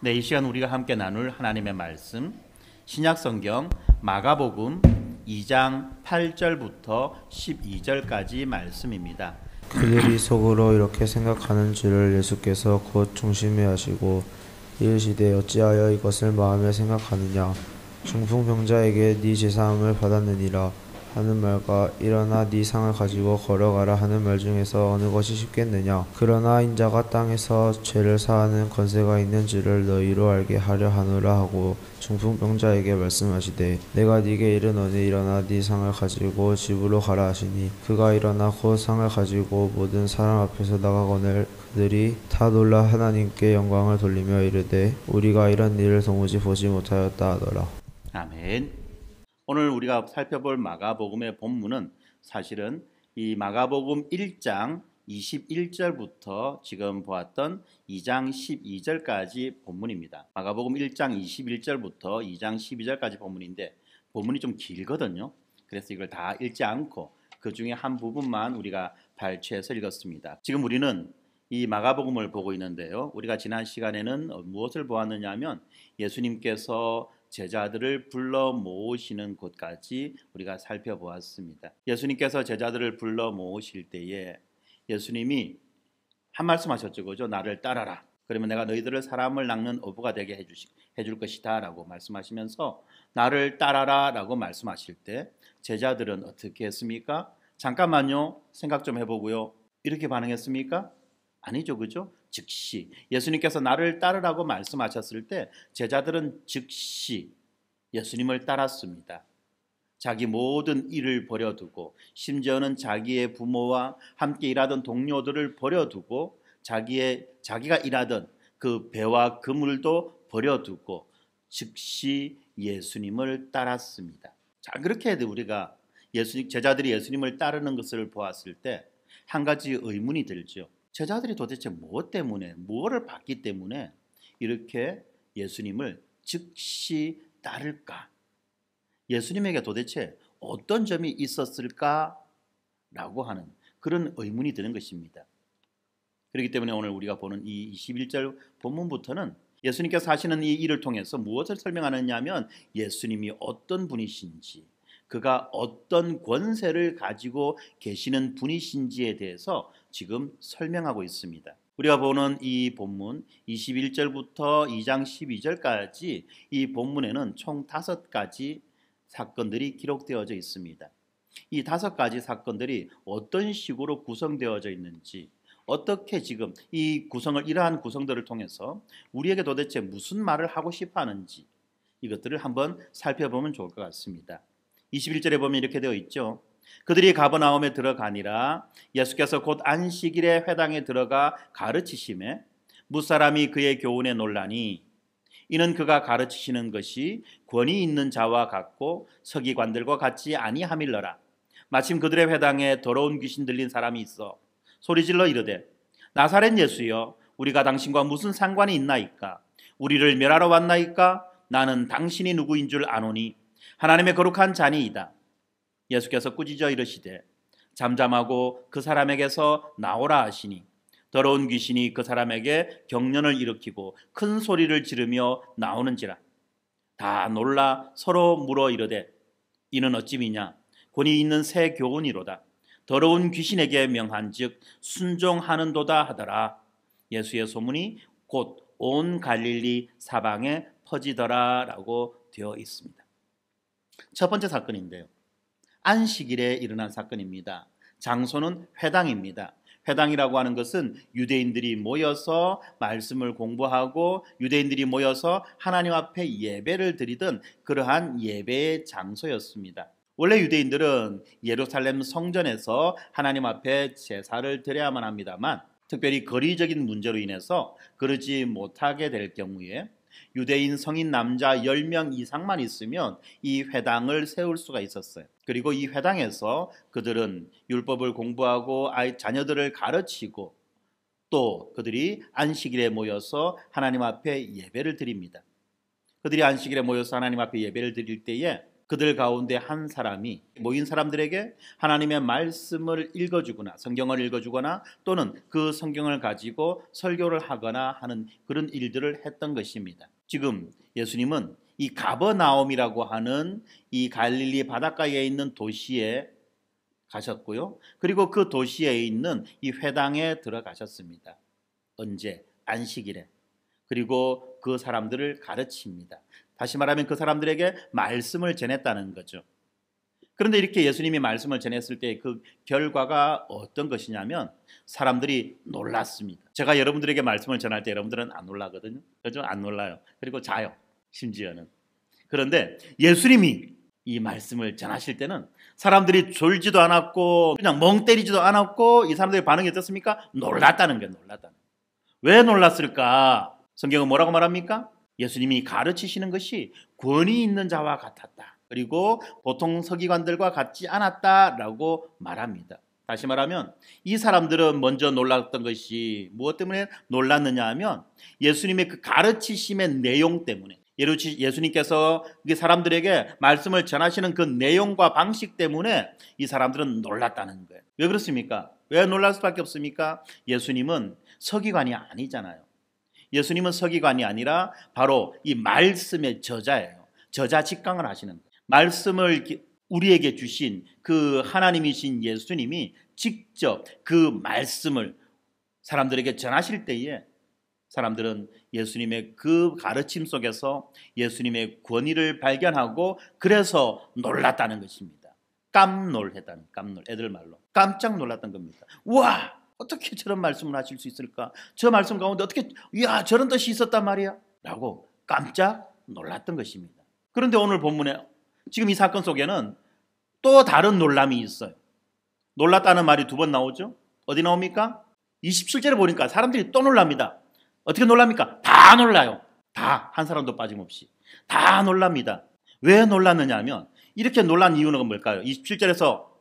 네, 이 시간 우리가 함께 나눌 하나님의 말씀 신약성경 마가복음 2장 8절부터 12절까지 말씀입니다. 그들이 속으로 이렇게 생각하는 줄을 예수께서 곧 중심에 하시고 이르시되 어찌하여 이것을 마음에 생각하느냐 중풍병자에게 네 제사함을 받았느니라 하는 말과 일어나 네 상을 가지고 걸어가라 하는 말 중에서 어느 것이 쉽겠느냐. 그러나 인자가 땅에서 죄를 사하는 권세가 있는 줄을 너희로 알게 하려 하노라 하고 중풍병자에게 말씀하시되 내가 네게 이르노니 일어나 네 상을 가지고 집으로 가라 하시니 그가 일어나 곧 상을 가지고 모든 사람 앞에서 나가거늘 그들이 다 놀라 하나님께 영광을 돌리며 이르되 우리가 이런 일을 도무지 보지 못하였다 하더라. 아멘. 오늘 우리가 살펴볼 마가복음의 본문은 사실은 이 마가복음 1장 21절부터 지금 보았던 2장 12절까지 본문입니다. 마가복음 1장 21절부터 2장 12절까지 본문인데 본문이 좀 길거든요. 그래서 이걸 다 읽지 않고 그 중에 한 부분만 우리가 발췌해서 읽었습니다. 지금 우리는 이 마가복음을 보고 있는데요. 우리가 지난 시간에는 무엇을 보았느냐 하면 예수님께서 제자들을 불러 모으시는 곳까지 우리가 살펴보았습니다. 예수님께서 제자들을 불러 모으실 때에 예수님이 한 말씀 하셨죠. 그죠? 나를 따라라. 그러면 내가 너희들을 사람을 낚는 어부가 되게 해줄 것이다 라고 말씀하시면서 나를 따라라 라고 말씀하실 때 제자들은 어떻게 했습니까? 잠깐만요. 생각 좀 해보고요. 이렇게 반응했습니까? 아니죠. 그죠? 즉시 예수님께서 나를 따르라고 말씀하셨을 때 제자들은 즉시 예수님을 따랐습니다. 자기 모든 일을 버려두고 심지어는 자기의 부모와 함께 일하던 동료들을 버려두고 자기가 일하던 그 배와 그물도 버려두고 즉시 예수님을 따랐습니다. 자, 그렇게 해도 우리가 제자들이 예수님을 따르는 것을 보았을 때 한 가지 의문이 들죠. 제자들이 도대체 무엇 때문에, 무엇을 봤기 때문에 이렇게 예수님을 즉시 따를까? 예수님에게 도대체 어떤 점이 있었을까라고 하는 그런 의문이 드는 것입니다. 그렇기 때문에 오늘 우리가 보는 이 21절 본문부터는 예수님께서 하시는 이 일을 통해서 무엇을 설명하느냐 하면 예수님이 어떤 분이신지, 그가 어떤 권세를 가지고 계시는 분이신지에 대해서 지금 설명하고 있습니다. 우리가 보는 이 본문 21절부터 2장 12절까지 이 본문에는 총 5가지 사건들이 기록되어져 있습니다. 이 5가지 사건들이 어떤 식으로 구성되어져 있는지, 어떻게 지금 이러한 구성들을 통해서 우리에게 도대체 무슨 말을 하고 싶어 하는지 이것들을 한번 살펴보면 좋을 것 같습니다. 21절에 보면 이렇게 되어 있죠. 그들이 가버나움에 들어가니라. 예수께서 곧 안식일에 회당에 들어가 가르치심에 무사람이 그의 교훈에 놀라니 이는 그가 가르치시는 것이 권위 있는 자와 같고 서기관들과 같지 아니함일러라. 마침 그들의 회당에 더러운 귀신 들린 사람이 있어 소리질러 이르되 나사렛 예수여 우리가 당신과 무슨 상관이 있나이까? 우리를 멸하러 왔나이까? 나는 당신이 누구인 줄 아노니 하나님의 거룩한 자니이다. 예수께서 꾸짖어 이르시되 잠잠하고 그 사람에게서 나오라 하시니 더러운 귀신이 그 사람에게 경련을 일으키고 큰 소리를 지르며 나오는지라. 다 놀라 서로 물어 이르되 이는 어찌미냐? 권위 있는 새 교훈이로다. 더러운 귀신에게 명한즉 순종하는도다 하더라. 예수의 소문이 곧 온 갈릴리 사방에 퍼지더라라고 되어 있습니다. 첫 번째 사건인데요. 안식일에 일어난 사건입니다. 장소는 회당입니다. 회당이라고 하는 것은 유대인들이 모여서 말씀을 공부하고 유대인들이 모여서 하나님 앞에 예배를 드리던 그러한 예배의 장소였습니다. 원래 유대인들은 예루살렘 성전에서 하나님 앞에 제사를 드려야만 합니다만 특별히 거리적인 문제로 인해서 그러지 못하게 될 경우에 유대인 성인 남자 10명 이상만 있으면 이 회당을 세울 수가 있었어요. 그리고 이 회당에서 그들은 율법을 공부하고 자녀들을 가르치고 또 그들이 안식일에 모여서 하나님 앞에 예배를 드립니다. 그들이 안식일에 모여서 하나님 앞에 예배를 드릴 때에 그들 가운데 한 사람이 모인 사람들에게 하나님의 말씀을 읽어주거나 성경을 읽어주거나 또는 그 성경을 가지고 설교를 하거나 하는 그런 일들을 했던 것입니다. 지금 예수님은 이 가버나움이라고 하는 이 갈릴리 바닷가에 있는 도시에 가셨고요. 그리고 그 도시에 있는 이 회당에 들어가셨습니다. 언제? 안식일에. 그리고 그 사람들을 가르칩니다. 다시 말하면 그 사람들에게 말씀을 전했다는 거죠. 그런데 이렇게 예수님이 말씀을 전했을 때 그 결과가 어떤 것이냐면 사람들이 놀랐습니다. 제가 여러분들에게 말씀을 전할 때 여러분들은 안 놀라거든요. 그죠? 안 놀라요. 그리고 자요. 심지어는. 그런데 예수님이 이 말씀을 전하실 때는 사람들이 졸지도 않았고 그냥 멍 때리지도 않았고 이 사람들의 반응이 어떻습니까? 놀랐다는 거예요. 놀랐다는 거예요. 왜 놀랐을까? 성경은 뭐라고 말합니까? 예수님이 가르치시는 것이 권위 있는 자와 같았다. 그리고 보통 서기관들과 같지 않았다라고 말합니다. 다시 말하면 이 사람들은 먼저 놀랐던 것이 무엇 때문에 놀랐느냐 하면 예수님의 그 가르치심의 내용 때문에 예수님께서 사람들에게 말씀을 전하시는 그 내용과 방식 때문에 이 사람들은 놀랐다는 거예요. 왜 그렇습니까? 왜 놀랄 수밖에 없습니까? 예수님은 서기관이 아니잖아요. 예수님은 서기관이 아니라 바로 이 말씀의 저자예요. 저자 직강을 하시는 거예요. 말씀을 우리에게 주신 그 하나님이신 예수님이 직접 그 말씀을 사람들에게 전하실 때에 사람들은 예수님의 그 가르침 속에서 예수님의 권위를 발견하고 그래서 놀랐다는 것입니다. 깜놀했다는, 깜놀, 애들 말로 깜짝 놀랐던 겁니다. 와, 어떻게 저런 말씀을 하실 수 있을까? 저 말씀 가운데 어떻게 저런 뜻이 있었단 말이야? 라고 깜짝 놀랐던 것입니다. 그런데 오늘 본문에 지금 이 사건 속에는 또 다른 놀람이 있어요. 놀랐다는 말이 두 번 나오죠. 어디 나옵니까? 27절에 보니까 사람들이 또 놀랍니다. 어떻게 놀랍니까? 다 놀라요. 다, 한 사람도 빠짐없이 다 놀랍니다. 왜 놀랐느냐 하면 이렇게 놀란 이유는 뭘까요? 27절에서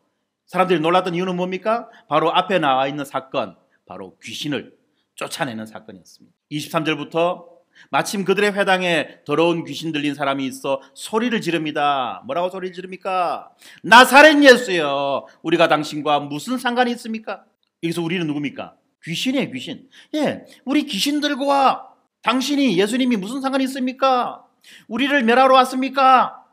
사람들이 놀랐던 이유는 뭡니까? 바로 앞에 나와 있는 사건, 바로 귀신을 쫓아내는 사건이었습니다. 23절부터 마침 그들의 회당에 더러운 귀신 들린 사람이 있어 소리를 지릅니다. 뭐라고 소리를 지릅니까? 나사렛 예수여, 우리가 당신과 무슨 상관이 있습니까? 여기서 우리는 누굽니까? 귀신이에요, 귀신. 예, 우리 귀신들과 당신이, 예수님이 무슨 상관이 있습니까? 우리를 멸하러 왔습니까?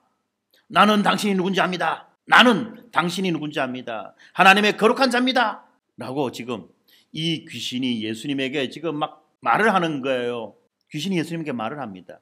나는 당신이 누군지 압니다. 나는 당신이 누군지 압니다. 하나님의 거룩한 자입니다. 라고 지금 이 귀신이 예수님에게 지금 막 말을 하는 거예요. 귀신이 예수님에게 말을 합니다.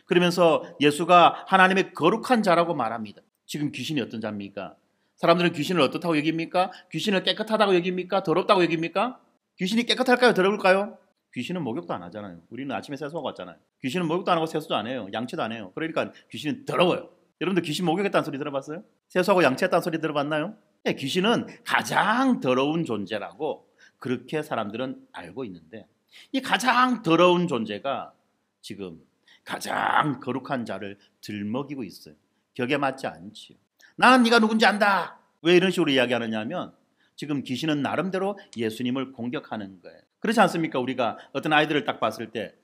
그러면서 예수가 하나님의 거룩한 자라고 말합니다. 지금 귀신이 어떤 자입니까? 사람들은 귀신을 어떻다고 여깁니까? 귀신을 깨끗하다고 여깁니까? 더럽다고 여깁니까? 귀신이 깨끗할까요? 더러울까요? 귀신은 목욕도 안 하잖아요. 우리는 아침에 세수하고 왔잖아요. 귀신은 목욕도 안 하고 세수도 안 해요. 양치도 안 해요. 그러니까 귀신은 더러워요. 여러분들 귀신 목욕했다는 소리 들어봤어요? 세수하고 양치했다는 소리 들어봤나요? 네, 귀신은 가장 더러운 존재라고 그렇게 사람들은 알고 있는데 이 가장 더러운 존재가 지금 가장 거룩한 자를 들먹이고 있어요. 격에 맞지 않지요. 나는 네가 누군지 안다. 왜 이런 식으로 이야기하느냐 하면 지금 귀신은 나름대로 예수님을 공격하는 거예요. 그렇지 않습니까? 우리가 어떤 아이들을 딱 봤을 때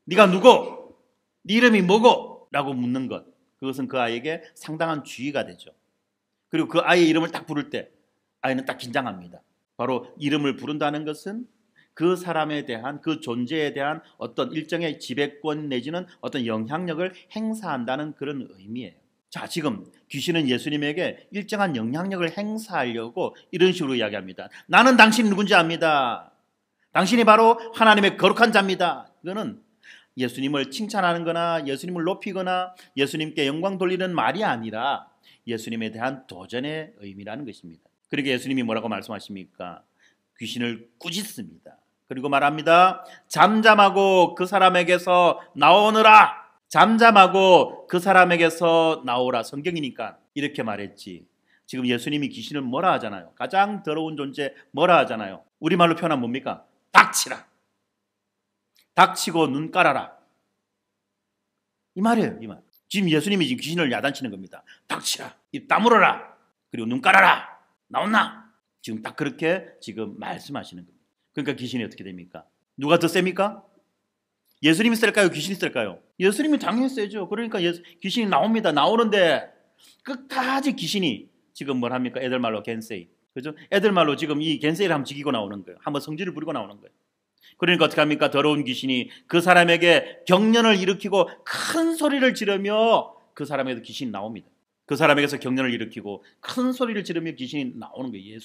네가 누구? 네 이름이 뭐고? 라고 묻는 것, 그것은 그 아이에게 상당한 주의가 되죠. 그리고 그 아이의 이름을 딱 부를 때 아이는 딱 긴장합니다. 바로 이름을 부른다는 것은 그 사람에 대한, 그 존재에 대한 어떤 일정의 지배권 내지는 어떤 영향력을 행사한다는 그런 의미예요. 자, 지금 귀신은 예수님에게 일정한 영향력을 행사하려고 이런 식으로 이야기합니다. 나는 당신이 누군지 압니다. 당신이 바로 하나님의 거룩한 자입니다. 이거는 예수님을 칭찬하는 거나 예수님을 높이거나 예수님께 영광 돌리는 말이 아니라 예수님에 대한 도전의 의미라는 것입니다. 그러니까 예수님이 뭐라고 말씀하십니까? 귀신을 꾸짖습니다. 그리고 말합니다. 잠잠하고 그 사람에게서 나오느라. 잠잠하고 그 사람에게서 나오라. 성경이니까 이렇게 말했지. 지금 예수님이 귀신을 뭐라 하잖아요. 가장 더러운 존재 뭐라 하잖아요. 우리말로 표현하면 뭡니까? 닥치라. 닥치고 눈 깔아라. 이 말이에요. 이 말. 지금 예수님이 지금 귀신을 야단치는 겁니다. 닥치라. 입 다물어라. 그리고 눈 깔아라. 나온나? 지금 딱 그렇게 지금 말씀하시는 겁니다. 그러니까 귀신이 어떻게 됩니까? 누가 더 셉니까? 예수님이 셀까요? 귀신이 셀까요? 예수님이 당연히 세죠. 그러니까 귀신이 나옵니다. 나오는데 끝까지 귀신이 지금 뭘 합니까? 애들 말로 겐세이. 그죠? 애들 말로 지금 이 겐세이를 한번 지기고 나오는 거예요. 한번 성질을 부리고 나오는 거예요. 그러니까 어떻게 합니까? 더러운 귀신이 그 사람에게 경련을 일으키고 큰 소리를 지르며 그 사람에게서 귀신이 나옵니다. 그 사람에게서 경련을 일으키고 큰 소리를 지르며 귀신이 나오는 거예요.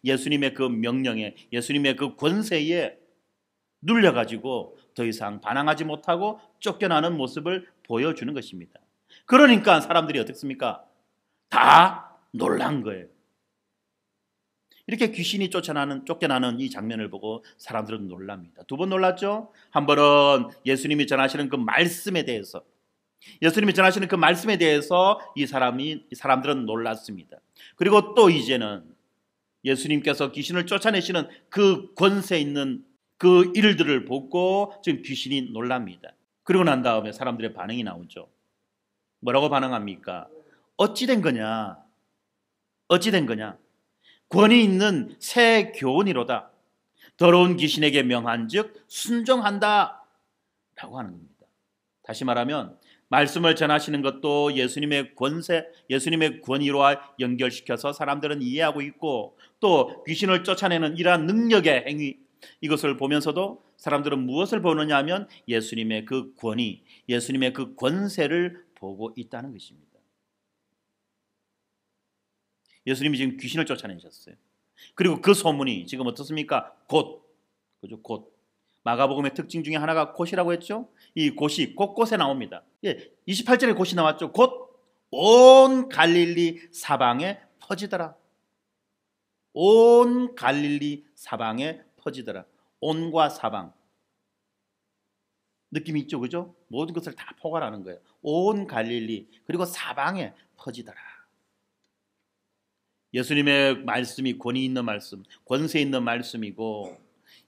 예수님의 그 명령에, 예수님의 그 권세에 눌려가지고 더 이상 반항하지 못하고 쫓겨나는 모습을 보여주는 것입니다. 그러니까 사람들이 어떻습니까? 다 놀란 거예요. 이렇게 귀신이 쫓겨나는 이 장면을 보고 사람들은 놀랍니다. 두 번 놀랐죠? 한 번은 예수님이 전하시는 그 말씀에 대해서, 이 사람들은 놀랐습니다. 그리고 또 이제는 예수님께서 귀신을 쫓아내시는 그 권세 있는 그 일들을 보고 지금 귀신이 놀랍니다. 그리고 난 다음에 사람들의 반응이 나오죠. 뭐라고 반응합니까? 어찌 된 거냐? 권위 있는 새 교훈이로다. 더러운 귀신에게 명한즉 순종한다 라고 하는 겁니다. 다시 말하면 말씀을 전하시는 것도 예수님의 권위로 연결시켜서 사람들은 이해하고 있고, 또 귀신을 쫓아내는 이러한 능력의 행위, 이것을 보면서도 사람들은 무엇을 보느냐 하면 예수님의 그 권위, 예수님의 그 권세를 보고 있다는 것입니다. 예수님이 지금 귀신을 쫓아내셨어요. 그리고 그 소문이 지금 어떻습니까? 곧. 마가복음의 특징 중에 하나가 곧이라고 했죠. 이 곧이 곳곳에 나옵니다. 28절에 곧이 나왔죠. 곧 온 갈릴리 사방에 퍼지더라. 온 갈릴리 사방에 퍼지더라. 온과 사방. 느낌이 있죠, 그죠? 모든 것을 다 포괄하는 거예요. 온 갈릴리 그리고 사방에 퍼지더라. 예수님의 말씀이 권위 있는 말씀, 권세 있는 말씀이고,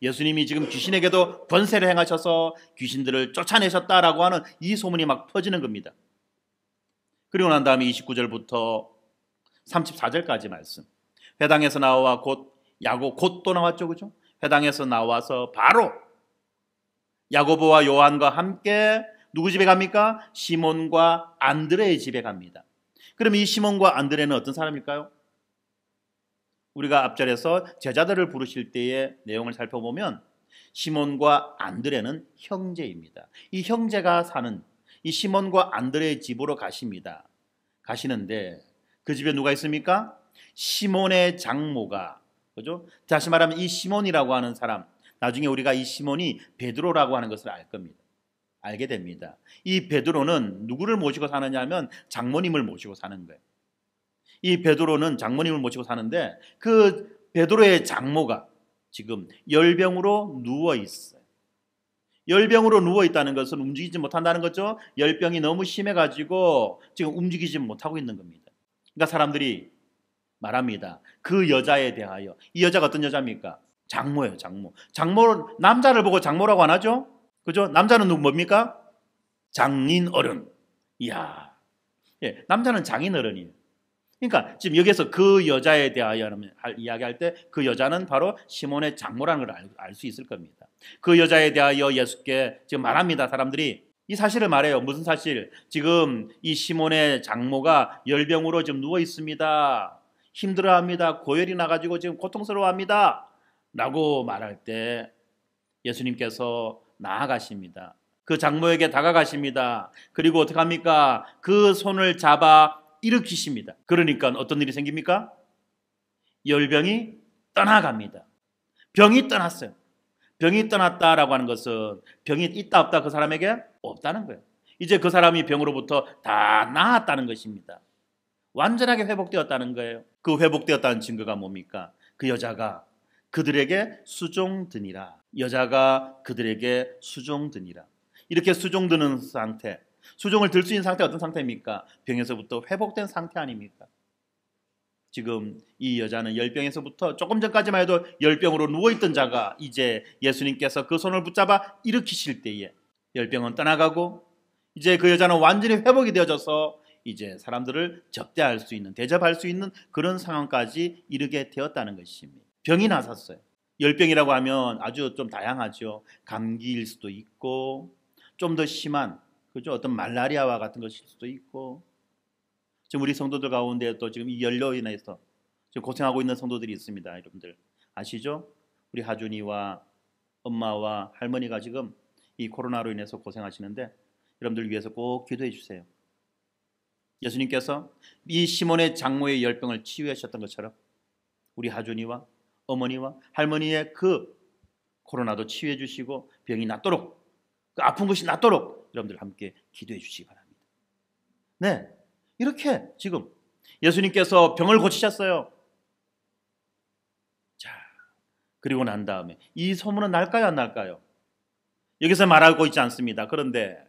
예수님이 지금 귀신에게도 권세를 행하셔서 귀신들을 쫓아내셨다라고 하는 이 소문이 막 퍼지는 겁니다. 그리고 난 다음에 29절부터 34절까지 말씀. 회당에서 나와 곧 또 나왔죠, 그죠? 회당에서 나와서 바로 야고보와 요한과 함께 누구 집에 갑니까? 시몬과 안드레의 집에 갑니다. 그럼 이 시몬과 안드레는 어떤 사람일까요? 우리가 앞절에서 제자들을 부르실 때의 내용을 살펴보면 시몬과 안드레는 형제입니다. 이 형제가 사는 이 시몬과 안드레의 집으로 가십니다. 가시는데 그 집에 누가 있습니까? 시몬의 장모가, 그죠? 다시 말하면 이 시몬이라고 하는 사람, 나중에 우리가 이 시몬이 베드로라고 하는 것을 알게 됩니다. 이 베드로는 누구를 모시고 사느냐 하면 장모님을 모시고 사는 거예요. 이 베드로는 장모님을 모시고 사는데 그 베드로의 장모가 지금 열병으로 누워 있어요. 열병으로 누워 있다는 것은 움직이지 못한다는 거죠. 열병이 너무 심해가지고 지금 움직이지 못하고 있는 겁니다. 그러니까 사람들이 말합니다. 그 여자에 대하여, 이 여자가 어떤 여자입니까? 장모예요, 장모. 남자를 보고 장모라고 안 하죠? 그죠? 남자는 뭡니까? 장인 어른. 이야, 남자는 장인 어른이에요. 그러니까 지금 여기서 그 여자에 대하여 이야기할 때 그 여자는 바로 시몬의 장모라는 걸 알 수 있을 겁니다. 그 여자에 대하여 예수께 지금 말합니다. 사람들이 이 사실을 말해요. 무슨 사실? 지금 이 시몬의 장모가 열병으로 지금 누워 있습니다. 힘들어합니다. 고열이 나가지고 지금 고통스러워합니다. 라고 말할 때 예수님께서 나아가십니다. 그 장모에게 다가가십니다. 그리고 어떻게 합니까? 그 손을 잡아 일으키십니다. 그러니까 어떤 일이 생깁니까? 열병이 떠나갑니다. 병이 떠났어요. 병이 떠났다라고 하는 것은 병이 있다 없다 그 사람에게 없다는 거예요. 이제 그 사람이 병으로부터 다 나았다는 것입니다. 완전하게 회복되었다는 거예요. 그 회복되었다는 증거가 뭡니까? 그 여자가 그들에게 수종드니라. 이렇게 수종드는 상태, 수종을 들 수 있는 상태가 어떤 상태입니까? 병에서부터 회복된 상태 아닙니까? 지금 이 여자는 열병에서부터 조금 전까지만 해도 열병으로 누워있던 자가 이제 예수님께서 그 손을 붙잡아 일으키실 때에 열병은 떠나가고 이제 그 여자는 완전히 회복이 되어져서 이제 사람들을 접대할 수 있는, 대접할 수 있는 그런 상황까지 이르게 되었다는 것입니다. 병이 나섰어요. 열병이라고 하면 아주 좀 다양하죠. 감기일 수도 있고 좀 더 심한, 그죠? 어떤 말라리아와 같은 것일 수도 있고 지금 우리 성도들 가운데 또 지금 이 연료로 인해서 지금 고생하고 있는 성도들이 있습니다. 여러분들 아시죠? 우리 하준이와 엄마와 할머니가 지금 이 코로나로 인해서 고생하시는데 여러분들 위해서 꼭 기도해 주세요. 예수님께서 이 시몬의 장모의 열병을 치유하셨던 것처럼 우리 하준이와 어머니와 할머니의 그 코로나도 치유해 주시고 병이 낫도록, 그 아픈 것이 낫도록 여러분들 함께 기도해 주시기 바랍니다. 네, 이렇게 지금 예수님께서 병을 고치셨어요. 자, 그리고 난 다음에 이 소문은 날까요, 안 날까요? 여기서 말하고 있지 않습니다. 그런데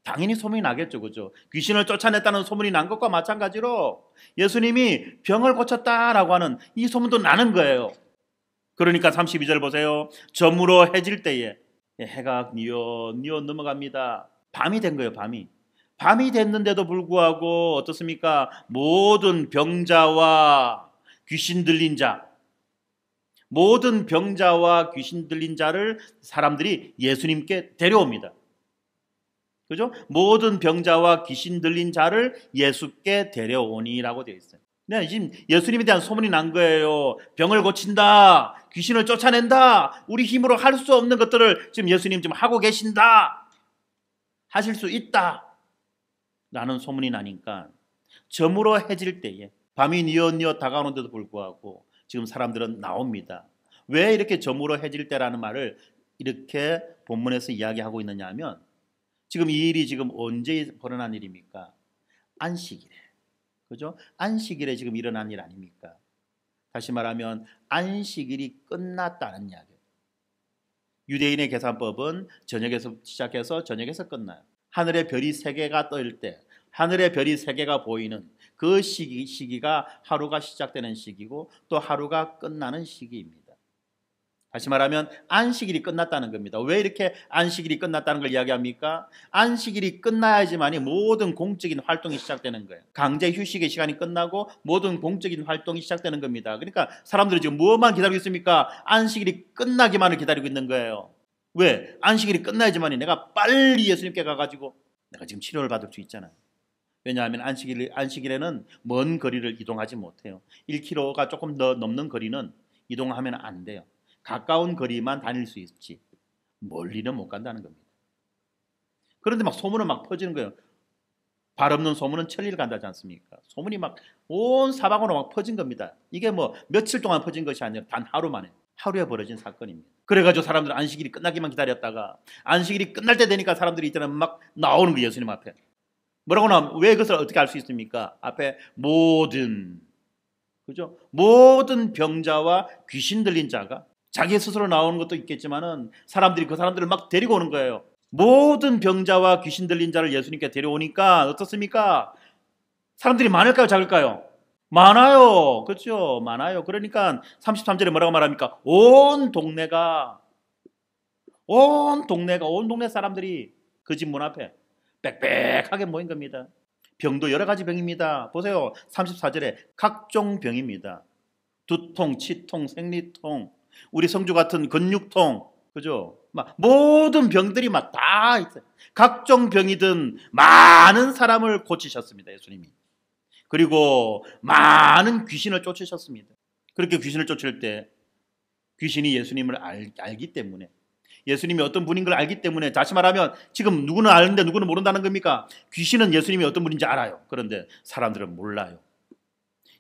당연히 소문이 나겠죠, 그죠? 귀신을 쫓아냈다는 소문이 난 것과 마찬가지로 예수님이 병을 고쳤다라고 하는 이 소문도 나는 거예요. 그러니까 32절 보세요. 저물어 해질 때에 해가 뉘어 넘어갑니다. 밤이 된 거예요, 밤이 됐는데도 불구하고 어떻습니까? 모든 병자와 귀신 들린 자를 사람들이 예수님께 데려옵니다. 그죠? 모든 병자와 귀신 들린 자를 예수께 데려오니라고 되어 있어요. 네, 지금 예수님에 대한 소문이 난 거예요. 병을 고친다, 귀신을 쫓아낸다, 우리 힘으로 할 수 없는 것들을 지금 예수님 지금 하고 계신다, 하실 수 있다 라는 소문이 나니까 저물어 해질 때에 밤이 뉘어 다가오는데도 불구하고 지금 사람들은 나옵니다. 왜 이렇게 저물어 해질 때라는 말을 이렇게 본문에서 이야기하고 있느냐 하면 지금 이 일이 지금 언제 벌어난 일입니까? 안식일에. 그죠? 안식일에 지금 일어난 일 아닙니까? 다시 말하면 안식일이 끝났다는 이야기예요. 유대인의 계산법은 저녁에서 시작해서 저녁에서 끝나요. 하늘의 별이 3개가 떠일 때, 하늘의 별이 3개가 보이는 그 시기가 하루가 시작되는 시기고 또 하루가 끝나는 시기입니다. 다시 말하면 안식일이 끝났다는 겁니다. 왜 이렇게 안식일이 끝났다는 걸 이야기합니까? 안식일이 끝나야지만이 모든 공적인 활동이 시작되는 거예요. 강제 휴식의 시간이 끝나고 모든 공적인 활동이 시작되는 겁니다. 그러니까 사람들이 지금 무엇만 기다리고 있습니까? 안식일이 끝나기만을 기다리고 있는 거예요. 왜? 안식일이 끝나야지만이 내가 빨리 예수님께 가가지고 내가 지금 치료를 받을 수 있잖아요. 왜냐하면 안식일에는 먼 거리를 이동하지 못해요. 1km가 조금 더 넘는 거리는 이동하면 안 돼요. 가까운 거리만 다닐 수 있지 멀리는 못 간다는 겁니다. 그런데 막 소문은 막 퍼지는 거예요. 발 없는 소문은 천리를 간다지 않습니까? 소문이 막 온 사방으로 막 퍼진 겁니다. 이게 뭐 며칠 동안 퍼진 것이 아니라 단 하루에 벌어진 사건입니다. 그래가지고 사람들은 안식일이 끝나기만 기다렸다가 안식일이 끝날 때 되니까 사람들이 이때는 막 나오는 거예요. 예수님 앞에. 뭐라고 나오면 왜 그것을 어떻게 알 수 있습니까? 앞에 모든 병자와 귀신 들린 자가 자기 스스로 나오는 것도 있겠지만은 사람들이 그 사람들을 막 데리고 오는 거예요. 모든 병자와 귀신 들린 자를 예수님께 데려오니까 어떻습니까? 사람들이 많을까요, 작을까요? 많아요. 그렇죠? 많아요. 그러니까 33절에 뭐라고 말합니까? 온 동네 사람들이 그 집 문 앞에 빽빽하게 모인 겁니다. 병도 여러 가지 병입니다. 보세요. 34절에 각종 병입니다. 두통, 치통, 생리통, 우리 성주 같은 근육통, 그죠? 막 모든 병들이 막 다 있어요. 각종 병이든 많은 사람을 고치셨습니다, 예수님이. 그리고 많은 귀신을 쫓으셨습니다. 그렇게 귀신을 쫓을 때 귀신이 예수님을 알기 때문에, 예수님이 어떤 분인 걸 알기 때문에, 다시 말하면 지금 누구는 아는데 누구는 모른다는 겁니까? 귀신은 예수님이 어떤 분인지 알아요. 그런데 사람들은 몰라요.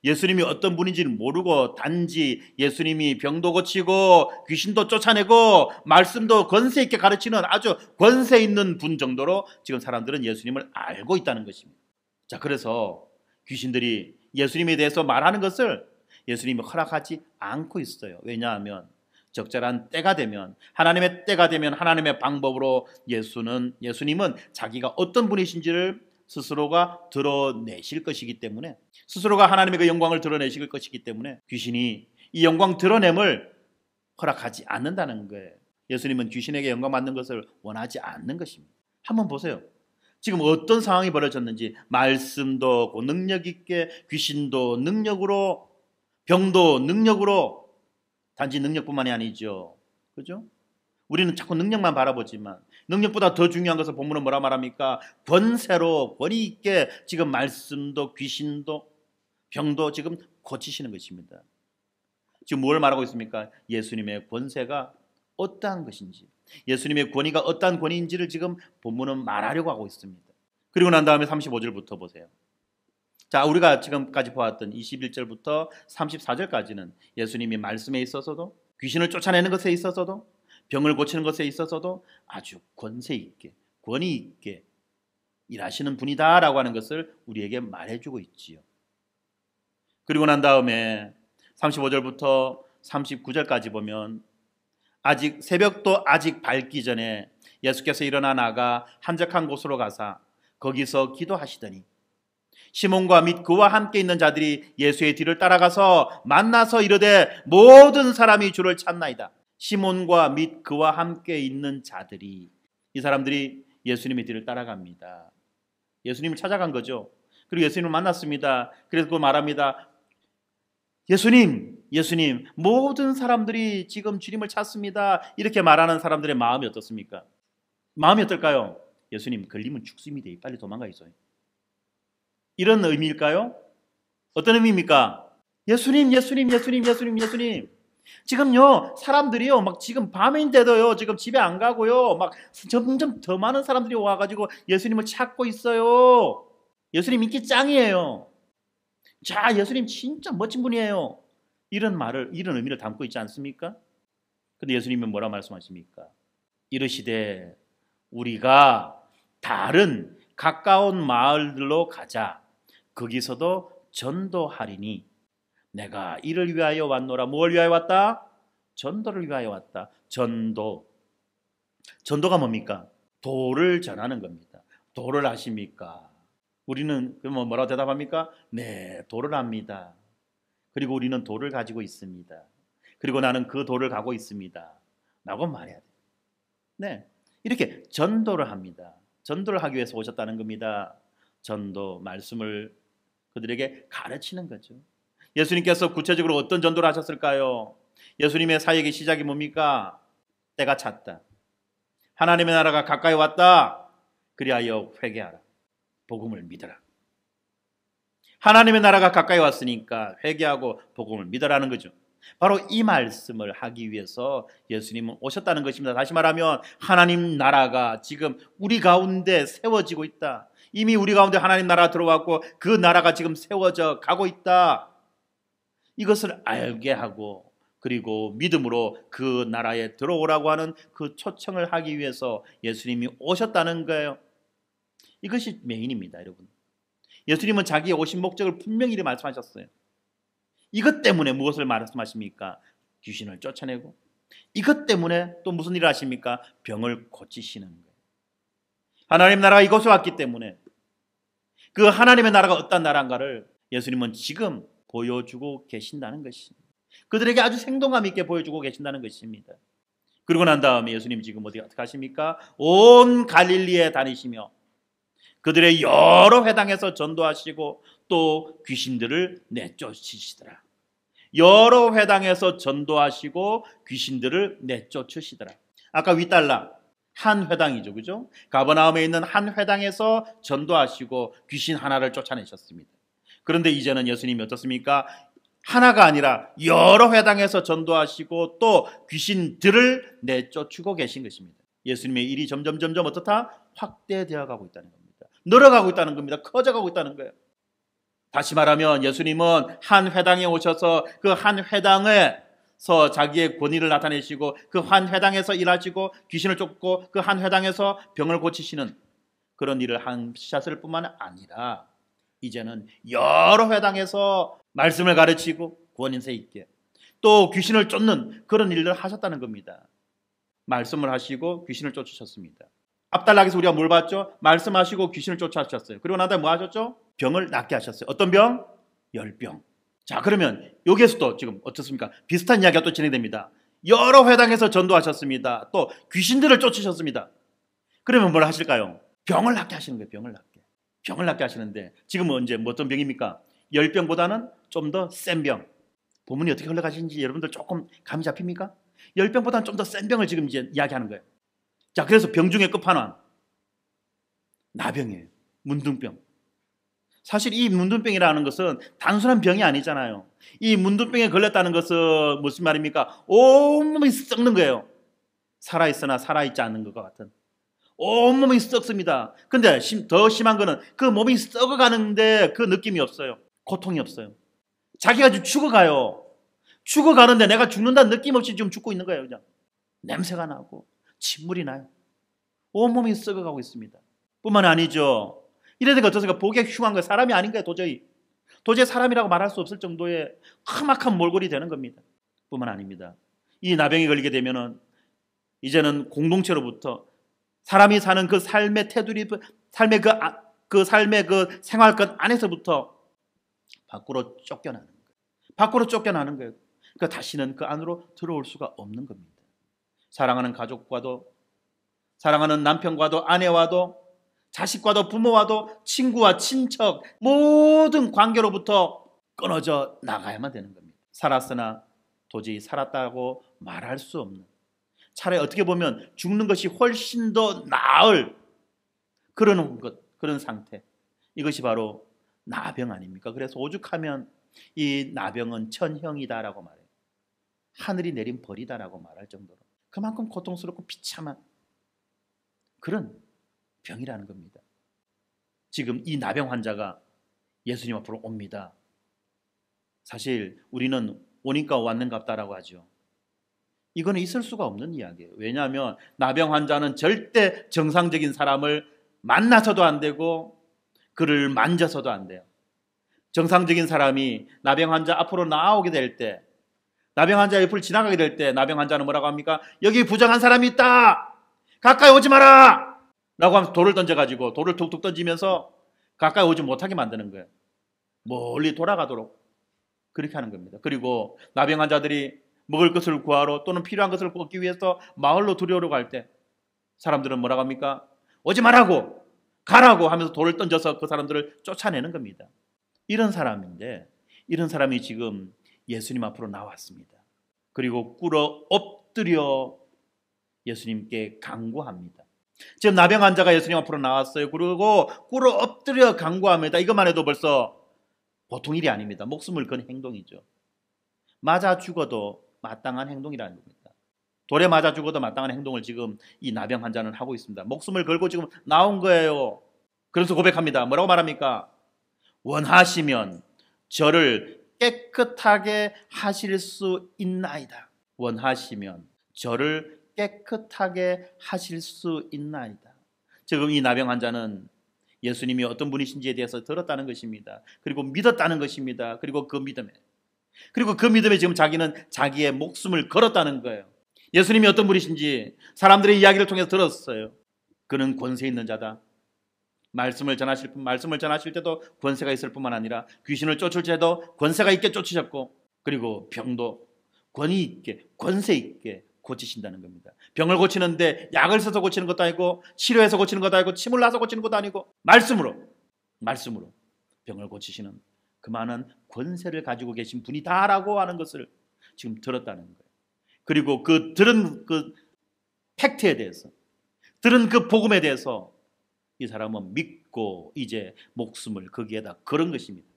예수님이 어떤 분인지는 모르고 단지 예수님이 병도 고치고 귀신도 쫓아내고 말씀도 권세 있게 가르치는 아주 권세 있는 분 정도로 지금 사람들은 예수님을 알고 있다는 것입니다. 자, 그래서 귀신들이 예수님에 대해서 말하는 것을 예수님이 허락하지 않고 있어요. 왜냐하면 적절한 때가 되면, 하나님의 때가 되면 하나님의 방법으로 예수님은 자기가 어떤 분이신지를 스스로가 드러내실 것이기 때문에, 스스로가 하나님의 그 영광을 드러내실 것이기 때문에 귀신이 이 영광 드러냄을 허락하지 않는다는 거예요. 예수님은 귀신에게 영광 받는 것을 원하지 않는 것입니다. 한번 보세요. 지금 어떤 상황이 벌어졌는지. 말씀도 없고 능력 있게, 귀신도 능력으로, 병도 능력으로, 단지 능력뿐만이 아니죠. 그죠? 우리는 자꾸 능력만 바라보지만 능력보다 더 중요한 것을 본문은 뭐라 말합니까? 권세로 권위 있게 지금 말씀도 귀신도 병도 지금 고치시는 것입니다. 지금 뭘 말하고 있습니까? 예수님의 권세가 어떠한 것인지, 예수님의 권위가 어떠한 권위인지를 지금 본문은 말하려고 하고 있습니다. 그리고 난 다음에 35절부터 보세요. 자, 우리가 지금까지 보았던 21절부터 34절까지는 예수님이 말씀에 있어서도, 귀신을 쫓아내는 것에 있어서도, 병을 고치는 것에 있어서도 아주 권세 있게, 권위 있게 일하시는 분이다라고 하는 것을 우리에게 말해주고 있지요. 그리고 난 다음에 35절부터 39절까지 보면 아직 새벽도 아직 밝기 전에 예수께서 일어나 나가 한적한 곳으로 가사 거기서 기도하시더니 시몬과 및 그와 함께 있는 자들이 예수의 뒤를 따라가서 만나서 이르되 모든 사람이 주를 찾나이다. 시몬과 및 그와 함께 있는 자들이, 이 사람들이 예수님의 뒤를 따라갑니다. 예수님을 찾아간 거죠. 그리고 예수님을 만났습니다. 그래서 그 말합니다. 예수님 모든 사람들이 지금 주님을 찾습니다. 이렇게 말하는 사람들의 마음이 어떻습니까? 마음이 어떨까요? 예수님 걸리면 죽습니다. 빨리 도망가 있어요. 이런 의미일까요? 어떤 의미입니까? 예수님 지금요 사람들이요 막 지금 밤인데도요 지금 집에 안 가고요 막 점점 더 많은 사람들이 와가지고 예수님을 찾고 있어요. 예수님 인기 짱이에요. 자, 예수님 진짜 멋진 분이에요. 이런 의미를 담고 있지 않습니까? 근데 예수님은 뭐라 말씀하십니까? 이르시되 우리가 다른 가까운 마을들로 가자. 거기서도 전도하리니 내가 이를 위하여 왔노라. 뭘 위하여 왔다? 전도를 위하여 왔다. 전도가 뭡니까? 도를 전하는 겁니다. 도를 아십니까? 우리는 그러면 뭐라고 대답합니까? 네, 도를 압니다. 그리고 우리는 도를 가지고 있습니다. 그리고 나는 그 도를 가고 있습니다. 라고 말해야 돼요. 네, 이렇게 전도를 합니다. 전도를 하기 위해서 오셨다는 겁니다. 전도, 말씀을 그들에게 가르치는 거죠. 예수님께서 구체적으로 어떤 전도를 하셨을까요? 예수님의 사역의 시작이 뭡니까? 때가 찼다. 하나님의 나라가 가까이 왔다. 그리하여 회개하라. 복음을 믿어라. 하나님의 나라가 가까이 왔으니까 회개하고 복음을 믿어라는 거죠. 바로 이 말씀을 하기 위해서 예수님은 오셨다는 것입니다. 다시 말하면 하나님 나라가 지금 우리 가운데 세워지고 있다. 이미 우리 가운데 하나님 나라가 들어왔고 그 나라가 지금 세워져 가고 있다. 이것을 알게 하고 그리고 믿음으로 그 나라에 들어오라고 하는 그 초청을 하기 위해서 예수님이 오셨다는 거예요. 이것이 메인입니다, 여러분. 예수님은 자기의 오신 목적을 분명히 말씀하셨어요. 이것 때문에 무엇을 말씀하십니까? 귀신을 쫓아내고, 이것 때문에 또 무슨 일을 하십니까? 병을 고치시는 거예요. 하나님 나라가 이곳에 왔기 때문에 그 하나님의 나라가 어떤 나라인가를 예수님은 지금 보여주고 계신다는 것입니다. 그들에게 아주 생동감 있게 보여주고 계신다는 것입니다. 그리고 난 다음에 예수님 지금 어떻게 하십니까? 온 갈릴리에 다니시며 그들의 여러 회당에서 전도하시고 또 귀신들을 내쫓으시더라. 여러 회당에서 전도하시고 귀신들을 내쫓으시더라. 아까 윗달라 한 회당이죠, 그죠? 가버나움에 있는 한 회당에서 전도하시고 귀신 하나를 쫓아내셨습니다. 그런데 이제는 예수님이 어떻습니까? 하나가 아니라 여러 회당에서 전도하시고 또 귀신들을 내쫓고 계신 것입니다. 예수님의 일이 점점 어떻다? 확대되어 가고 있다는 겁니다. 늘어가고 있다는 겁니다. 커져가고 있다는 거예요. 다시 말하면 예수님은 한 회당에 오셔서 그 한 회당에서 자기의 권위를 나타내시고 그 한 회당에서 일하시고 귀신을 쫓고 그 한 회당에서 병을 고치시는 그런 일을 하셨을 뿐만 아니라 이제는 여러 회당에서 말씀을 가르치고 권위세 있게 또 귀신을 쫓는 그런 일을 하셨다는 겁니다. 말씀을 하시고 귀신을 쫓으셨습니다. 앞달락에서 우리가 뭘 봤죠? 말씀하시고 귀신을 쫓아하셨어요. 그리고 나다 뭐 하셨죠? 병을 낫게 하셨어요. 어떤 병? 열병. 자, 그러면 여기에서도 지금 어떻습니까? 비슷한 이야기가 또 진행됩니다. 여러 회당에서 전도하셨습니다. 또 귀신들을 쫓으셨습니다. 그러면 뭘 하실까요? 병을 낫게 하시는 거예요. 병을 낫게 하시는데 지금은 언제 어떤 병입니까? 열병보다는 좀 더 센 병. 본문이 어떻게 흘러가시는지 여러분들 조금 감이 잡힙니까? 열병보다는 좀 더 센 병을 지금 이제 이야기하는 거예요. 자, 그래서 병 중에 끝판왕 나병이에요. 문둥병. 사실 이 문둥병이라는 것은 단순한 병이 아니잖아요. 이 문둥병에 걸렸다는 것은 무슨 말입니까? 온몸이 썩는 거예요. 살아있으나 살아있지 않는 것과 같은. 온몸이 썩습니다. 근데 더 심한 거는 그 몸이 썩어가는데 그 느낌이 없어요. 고통이 없어요. 자기가 지금 죽어가요. 죽어가는데 내가 죽는다는 느낌 없이 지금 죽고 있는 거예요. 그냥 냄새가 나고 침물이 나요. 온몸이 썩어가고 있습니다. 뿐만 아니죠. 이래서 어떠세요? 보기에 흉한 거예요. 사람이 아닌 거예요. 도저히 사람이라고 말할 수 없을 정도의 험악한 몰골이 되는 겁니다. 뿐만 아닙니다. 이 나병에 걸리게 되면은 이제는 공동체로부터 사람이 사는 그 삶의 테두리, 삶의 그 삶의 그 생활권 안에서부터 밖으로 쫓겨나는 거예요. 밖으로 쫓겨나는 거예요. 그러니까 다시는 그 안으로 들어올 수가 없는 겁니다. 사랑하는 가족과도, 사랑하는 남편과도, 아내와도, 자식과도, 부모와도, 친구와 친척, 모든 관계로부터 끊어져 나가야만 되는 겁니다. 살았으나 도저히 살았다고 말할 수 없는, 차라리 어떻게 보면 죽는 것이 훨씬 더 나을 그런 상태. 이것이 바로 나병 아닙니까? 그래서 오죽하면 이 나병은 천형이다라고 말해요. 하늘이 내린 벌이다라고 말할 정도로 그만큼 고통스럽고 비참한 그런 병이라는 겁니다. 지금 이 나병 환자가 예수님 앞으로 옵니다. 사실 우리는 오니까 왔는갑다라고 하죠. 이거는 있을 수가 없는 이야기예요. 왜냐하면 나병 환자는 절대 정상적인 사람을 만나서도 안 되고 그를 만져서도 안 돼요. 정상적인 사람이 나병 환자 앞으로 나오게 될 때, 나병 환자 옆을 지나가게 될 때 나병 환자는 뭐라고 합니까? 여기 부정한 사람이 있다. 가까이 오지 마라. 라고 하면서 돌을 던져가지고 돌을 툭툭 던지면서 가까이 오지 못하게 만드는 거예요. 멀리 돌아가도록 그렇게 하는 겁니다. 그리고 나병 환자들이 먹을 것을 구하러 또는 필요한 것을 얻기 위해서 마을로 들여오려고 할 때 사람들은 뭐라고 합니까? 오지 말라고 가라고 하면서 돌을 던져서 그 사람들을 쫓아내는 겁니다. 이런 사람인데 이런 사람이 지금 예수님 앞으로 나왔습니다. 그리고 꿇어 엎드려 예수님께 간구합니다. 지금 나병 환자가 예수님 앞으로 나왔어요. 그리고 꿇어 엎드려 간구합니다. 이것만 해도 벌써 보통 일이 아닙니다. 목숨을 건 행동이죠. 맞아 죽어도 마땅한 행동이라는 겁니다. 돌에 맞아 죽어도 마땅한 행동을 지금 이 나병 환자는 하고 있습니다. 목숨을 걸고 지금 나온 거예요. 그래서 고백합니다. 뭐라고 말합니까? 원하시면 저를 깨끗하게 하실 수 있나이다. 원하시면 저를 깨끗하게 하실 수 있나이다. 지금 이 나병 환자는 예수님이 어떤 분이신지에 대해서 들었다는 것입니다. 그리고 믿었다는 것입니다. 그리고 그 믿음에 지금 자기는 자기의 목숨을 걸었다는 거예요. 예수님이 어떤 분이신지 사람들의 이야기를 통해서 들었어요. 그는 권세 있는 자다. 말씀을 전하실 때도 권세가 있을 뿐만 아니라 귀신을 쫓을 때도 권세가 있게 쫓으셨고 그리고 병도 권위 있게 병세 있게 고치신다는 겁니다. 병을 고치는데 약을 써서 고치는 것도 아니고 치료해서 고치는 것도 아니고 침을 놔서 고치는 것도 아니고 말씀으로 병을 고치시는 그 많은 권세를 가지고 계신 분이다라고 하는 것을 지금 들었다는 거예요. 그리고 그 들은 그 팩트에 대해서 들은 그 복음에 대해서 이 사람은 믿고 이제 목숨을 거기에다 걸은 것입니다.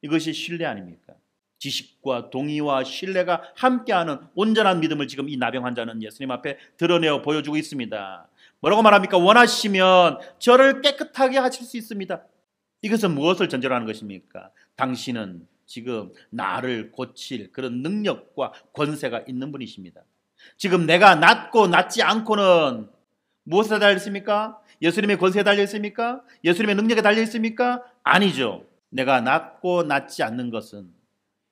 이것이 신뢰 아닙니까? 지식과 동의와 신뢰가 함께하는 온전한 믿음을 지금 이 나병 환자는 예수님 앞에 드러내어 보여주고 있습니다. 뭐라고 말합니까? 원하시면 저를 깨끗하게 하실 수 있습니다. 이것은 무엇을 전제로 하는 것입니까? 당신은 지금 나를 고칠 그런 능력과 권세가 있는 분이십니다. 지금 내가 낫고 낫지 않고는 무엇에 달려 있습니까? 예수님의 권세에 달려 있습니까? 예수님의 능력에 달려 있습니까? 아니죠. 내가 낫고 낫지 않는 것은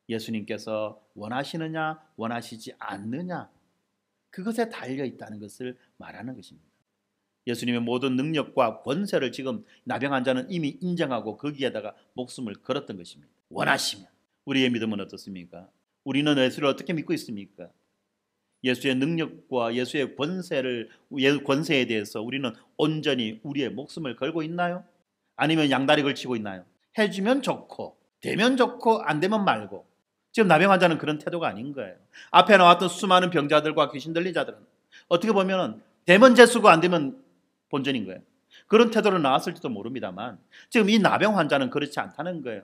예수님께서 원하시느냐 원하시지 않느냐 그것에 달려 있다는 것을 말하는 것입니다. 예수님의 모든 능력과 권세를 지금 나병 환자는 이미 인정하고 거기에다가 목숨을 걸었던 것입니다. 원하시면. 우리의 믿음은 어떻습니까? 우리는 예수를 어떻게 믿고 있습니까? 예수의 능력과 예수의 권세에 대해서 우리는 온전히 우리의 목숨을 걸고 있나요? 아니면 양다리 걸치고 있나요? 해주면 좋고 되면 좋고 안 되면 말고. 지금 나병 환자는 그런 태도가 아닌 거예요. 앞에 나왔던 수많은 병자들과 귀신 들린 자들은 어떻게 보면 되면 재수가 안 되면 본전인 거예요. 그런 태도로 나왔을지도 모릅니다만 지금 이 나병 환자는 그렇지 않다는 거예요.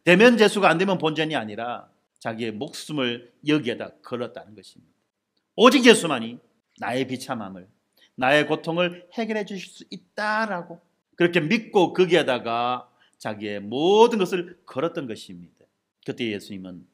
되면 재수가 안 되면 본전이 아니라 자기의 목숨을 여기에다 걸었다는 것입니다. 오직 예수만이 나의 비참함을, 나의 고통을 해결해 주실 수 있다라고 그렇게 믿고 거기에다가 자기의 모든 것을 걸었던 것입니다. 그때 예수님은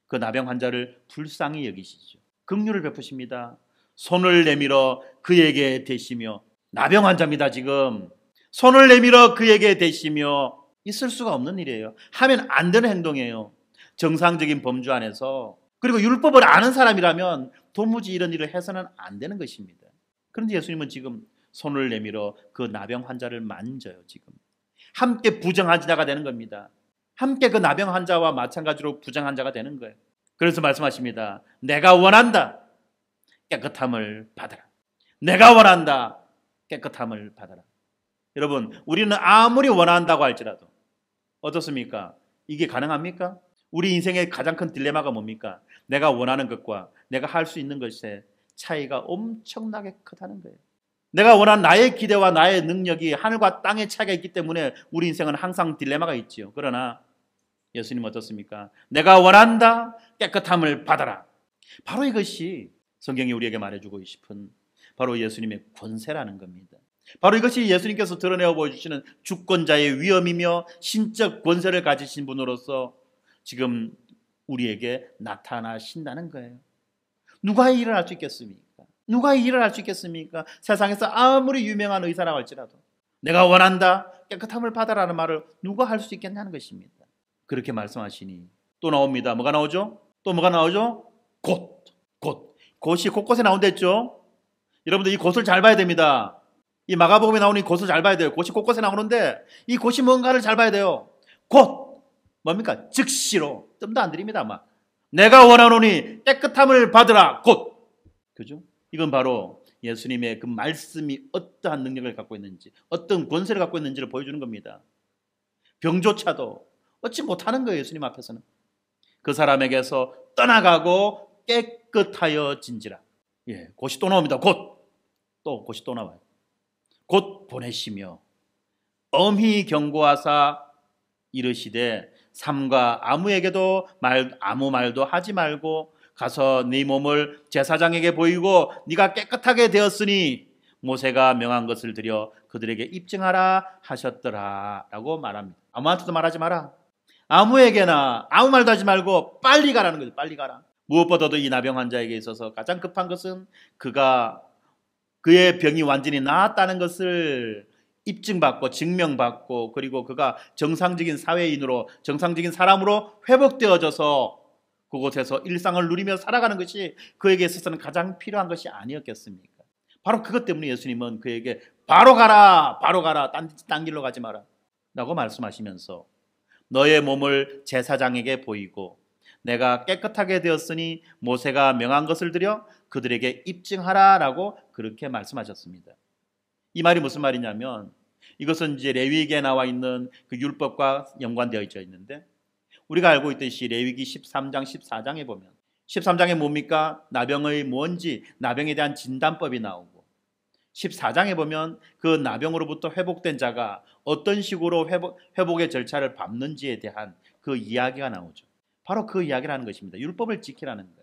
그 나병 환자를 불쌍히 여기시죠. 긍휼을 베푸십니다. 손을 내밀어 그에게 대시며, 나병 환자입니다. 지금 손을 내밀어 그에게 대시며, 있을 수가 없는 일이에요. 하면 안 되는 행동이에요. 정상적인 범주 안에서. 그리고 율법을 아는 사람이라면 도무지 이런 일을 해서는 안 되는 것입니다. 그런데 예수님은 지금 손을 내밀어 그 나병 환자를 만져요. 지금 함께 부정한 자가 되는 겁니다. 함께 그 나병 환자와 마찬가지로 부정한 자가 되는 거예요. 그래서 말씀하십니다. 내가 원한다. 깨끗함을 받아라. 내가 원한다. 깨끗함을 받아라. 여러분, 우리는 아무리 원한다고 할지라도 어떻습니까? 이게 가능합니까? 우리 인생의 가장 큰 딜레마가 뭡니까? 내가 원하는 것과 내가 할 수 있는 것의 차이가 엄청나게 크다는 거예요. 내가 원하는 나의 기대와 나의 능력이 하늘과 땅의 차이가 있기 때문에 우리 인생은 항상 딜레마가 있지요. 그러나 예수님은 어떻습니까? 내가 원한다. 깨끗함을 받아라. 바로 이것이 성경이 우리에게 말해주고 싶은 바로 예수님의 권세라는 겁니다. 바로 이것이 예수님께서 드러내어 보여주시는 주권자의 위엄이며 신적 권세를 가지신 분으로서 지금 우리에게 나타나신다는 거예요. 누가 이 일을 할 수 있겠습니까? 누가 이 일을 할 수 있겠습니까? 세상에서 아무리 유명한 의사라고 할지라도 내가 원한다, 깨끗함을 받아라는 말을 누가 할 수 있겠냐는 것입니다. 그렇게 말씀하시니 또 나옵니다. 뭐가 나오죠? 또 뭐가 나오죠? 곧. 곧이 곳곳에 나온댔죠. 여러분들 이 곧을 잘 봐야 됩니다. 이 마가복음에 나오는 이 곧을 잘 봐야 돼요. 곧이 곳곳에 나오는데 이 곧이 뭔가를 잘 봐야 돼요. 곧 뭡니까? 즉시로. 뜸도 안 들입니다. 아마 내가 원하노니 깨끗함을 받으라. 곧. 그죠? 이건 바로 예수님의 그 말씀이 어떠한 능력을 갖고 있는지, 어떤 권세를 갖고 있는지를 보여주는 겁니다. 병조차도 얻지 못하는 거예요. 예수님 앞에서는. 그 사람에게서 떠나가고 깨끗하여진지라. 예, 곧이 또 나옵니다. 곧이 또 나와요. 곧 보내시며 엄히 경고하사 이르시되 삼가 아무에게도 아무 말도 하지 말고 가서 네 몸을 제사장에게 보이고 네가 깨끗하게 되었으니 모세가 명한 것을 드려 그들에게 입증하라 하셨더라 라고 말합니다. 아무한테도 말하지 마라. 아무에게나 아무 말도 하지 말고 빨리 가라는 거죠. 빨리 가라. 무엇보다도 이 나병 환자에게 있어서 가장 급한 것은 그의 병이 완전히 나았다는 것을 입증받고 증명받고 그리고 그가 정상적인 사회인으로 정상적인 사람으로 회복되어져서 그곳에서 일상을 누리며 살아가는 것이 그에게 있어서는 가장 필요한 것이 아니었겠습니까? 바로 그것 때문에 예수님은 그에게 바로 가라 딴 길로 가지 마라 라고 말씀하시면서 너의 몸을 제사장에게 보이고 내가 깨끗하게 되었으니 모세가 명한 것을 드려 그들에게 입증하라 라고 그렇게 말씀하셨습니다. 이 말이 무슨 말이냐면 이것은 이제 레위기에 나와 있는 그 율법과 연관되어 있는데 우리가 알고 있듯이 레위기 13장 14장에 보면 13장에 뭡니까? 나병의 뭔지 나병에 대한 진단법이 나오고 14장에 보면 그 나병으로부터 회복된 자가 어떤 식으로 회복의 절차를 밟는지에 대한 그 이야기가 나오죠. 바로 그 이야기를 하는 것입니다. 율법을 지키라는 거예요.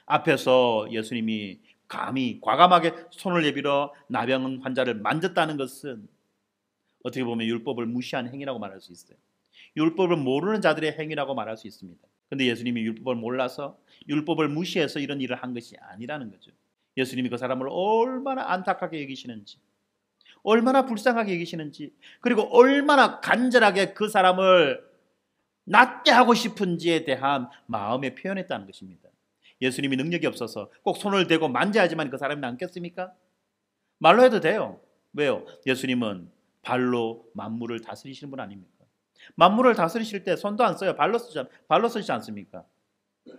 앞에서 예수님이 감히 과감하게 손을 내밀어 나병 환자를 만졌다는 것은 어떻게 보면 율법을 무시한 행위라고 말할 수 있어요. 율법을 모르는 자들의 행위라고 말할 수 있습니다. 그런데 예수님이 율법을 몰라서 율법을 무시해서 이런 일을 한 것이 아니라는 거죠. 예수님이 그 사람을 얼마나 안타깝게 여기시는지, 얼마나 불쌍하게 여기시는지, 그리고 얼마나 간절하게 그 사람을 낫게 하고 싶은지에 대한 마음에 표현했다는 것입니다. 예수님이 능력이 없어서 꼭 손을 대고 만져야지만 그 사람이 낫겠습니까? 말로 해도 돼요. 왜요? 예수님은 발로 만물을 다스리시는 분 아닙니까? 만물을 다스리실 때 손도 안 써요. 발로 쓰지 않습니까?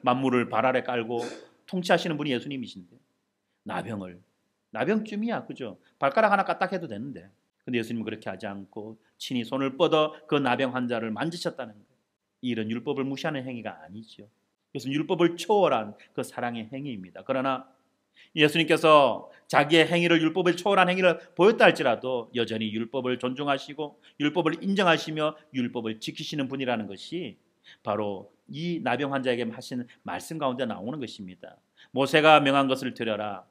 만물을 발 아래 깔고 통치하시는 분이 예수님이신데 나병쯤이야, 그죠? 발가락 하나 까딱해도 되는데 근데 예수님은 그렇게 하지 않고 친히 손을 뻗어 그 나병 환자를 만지셨다는 거예요. 이런 율법을 무시하는 행위가 아니죠. 이것은 율법을 초월한 그 사랑의 행위입니다. 그러나 예수님께서 자기의 행위를 율법을 초월한 행위를 보였다 할지라도 여전히 율법을 존중하시고 율법을 인정하시며 율법을 지키시는 분이라는 것이 바로 이 나병 환자에게 하신 말씀 가운데 나오는 것입니다. 모세가 명한 것을 드려라.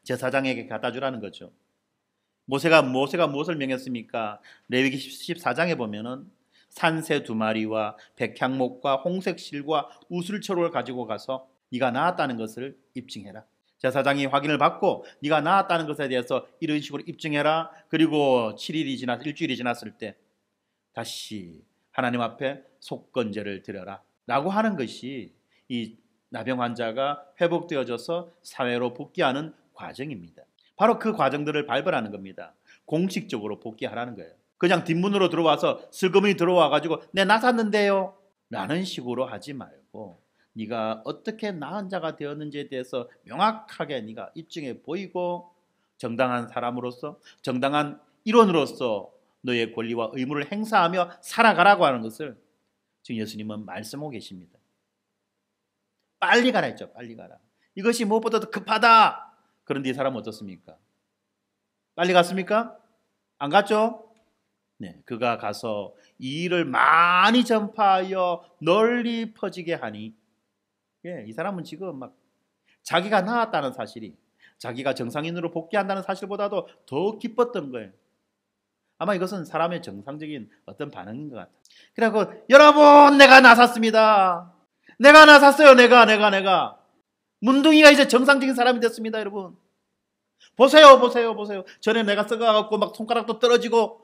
제사장에게 갖다 주라는 거죠. 모세가 무엇을 명했습니까? 레위기 14장에 보면은 산새 2마리와 백향목과 홍색 실과 우슬초를 가지고 가서 네가 나았다는 것을 입증해라. 제사장이 확인을 받고 네가 나았다는 것에 대해서 이런 식으로 입증해라. 그리고 7일이 일주일이 지났을 때 다시 하나님 앞에 속건제를 드려라 라고 하는 것이 이 나병 환자가 회복되어져서 사회로 복귀하는 과정입니다. 바로 그 과정들을 발견하는 겁니다. 공식적으로 복귀하라는 거예요. 그냥 뒷문으로 들어와서 슬그머니 들어와가지고 내 나섰는데요 라는 식으로 하지 말고 네가 어떻게 나은 자가 되었는지에 대해서 명확하게 네가 입증해 보이고 정당한 사람으로서 정당한 일원으로서 너의 권리와 의무를 행사하며 살아가라고 하는 것을 지금 예수님은 말씀하고 계십니다. 빨리 가라 했죠. 빨리 가라. 이것이 무엇보다도 급하다. 그런데 이 사람은 어떻습니까? 빨리 갔습니까? 안 갔죠? 네, 그가 가서 이 일을 많이 전파하여 널리 퍼지게 하니 이 사람은 지금 막 자기가 나았다는 사실이 자기가 정상인으로 복귀한다는 사실보다도 더 기뻤던 거예요. 아마 이것은 사람의 정상적인 어떤 반응인 것 같아요. 그래갖고 여러분 내가 나섰습니다. 내가 나섰어요. 내가 문둥이가 이제 정상적인 사람이 됐습니다. 여러분 보세요. 전에 내가 썩어갖고 막 손가락도 떨어지고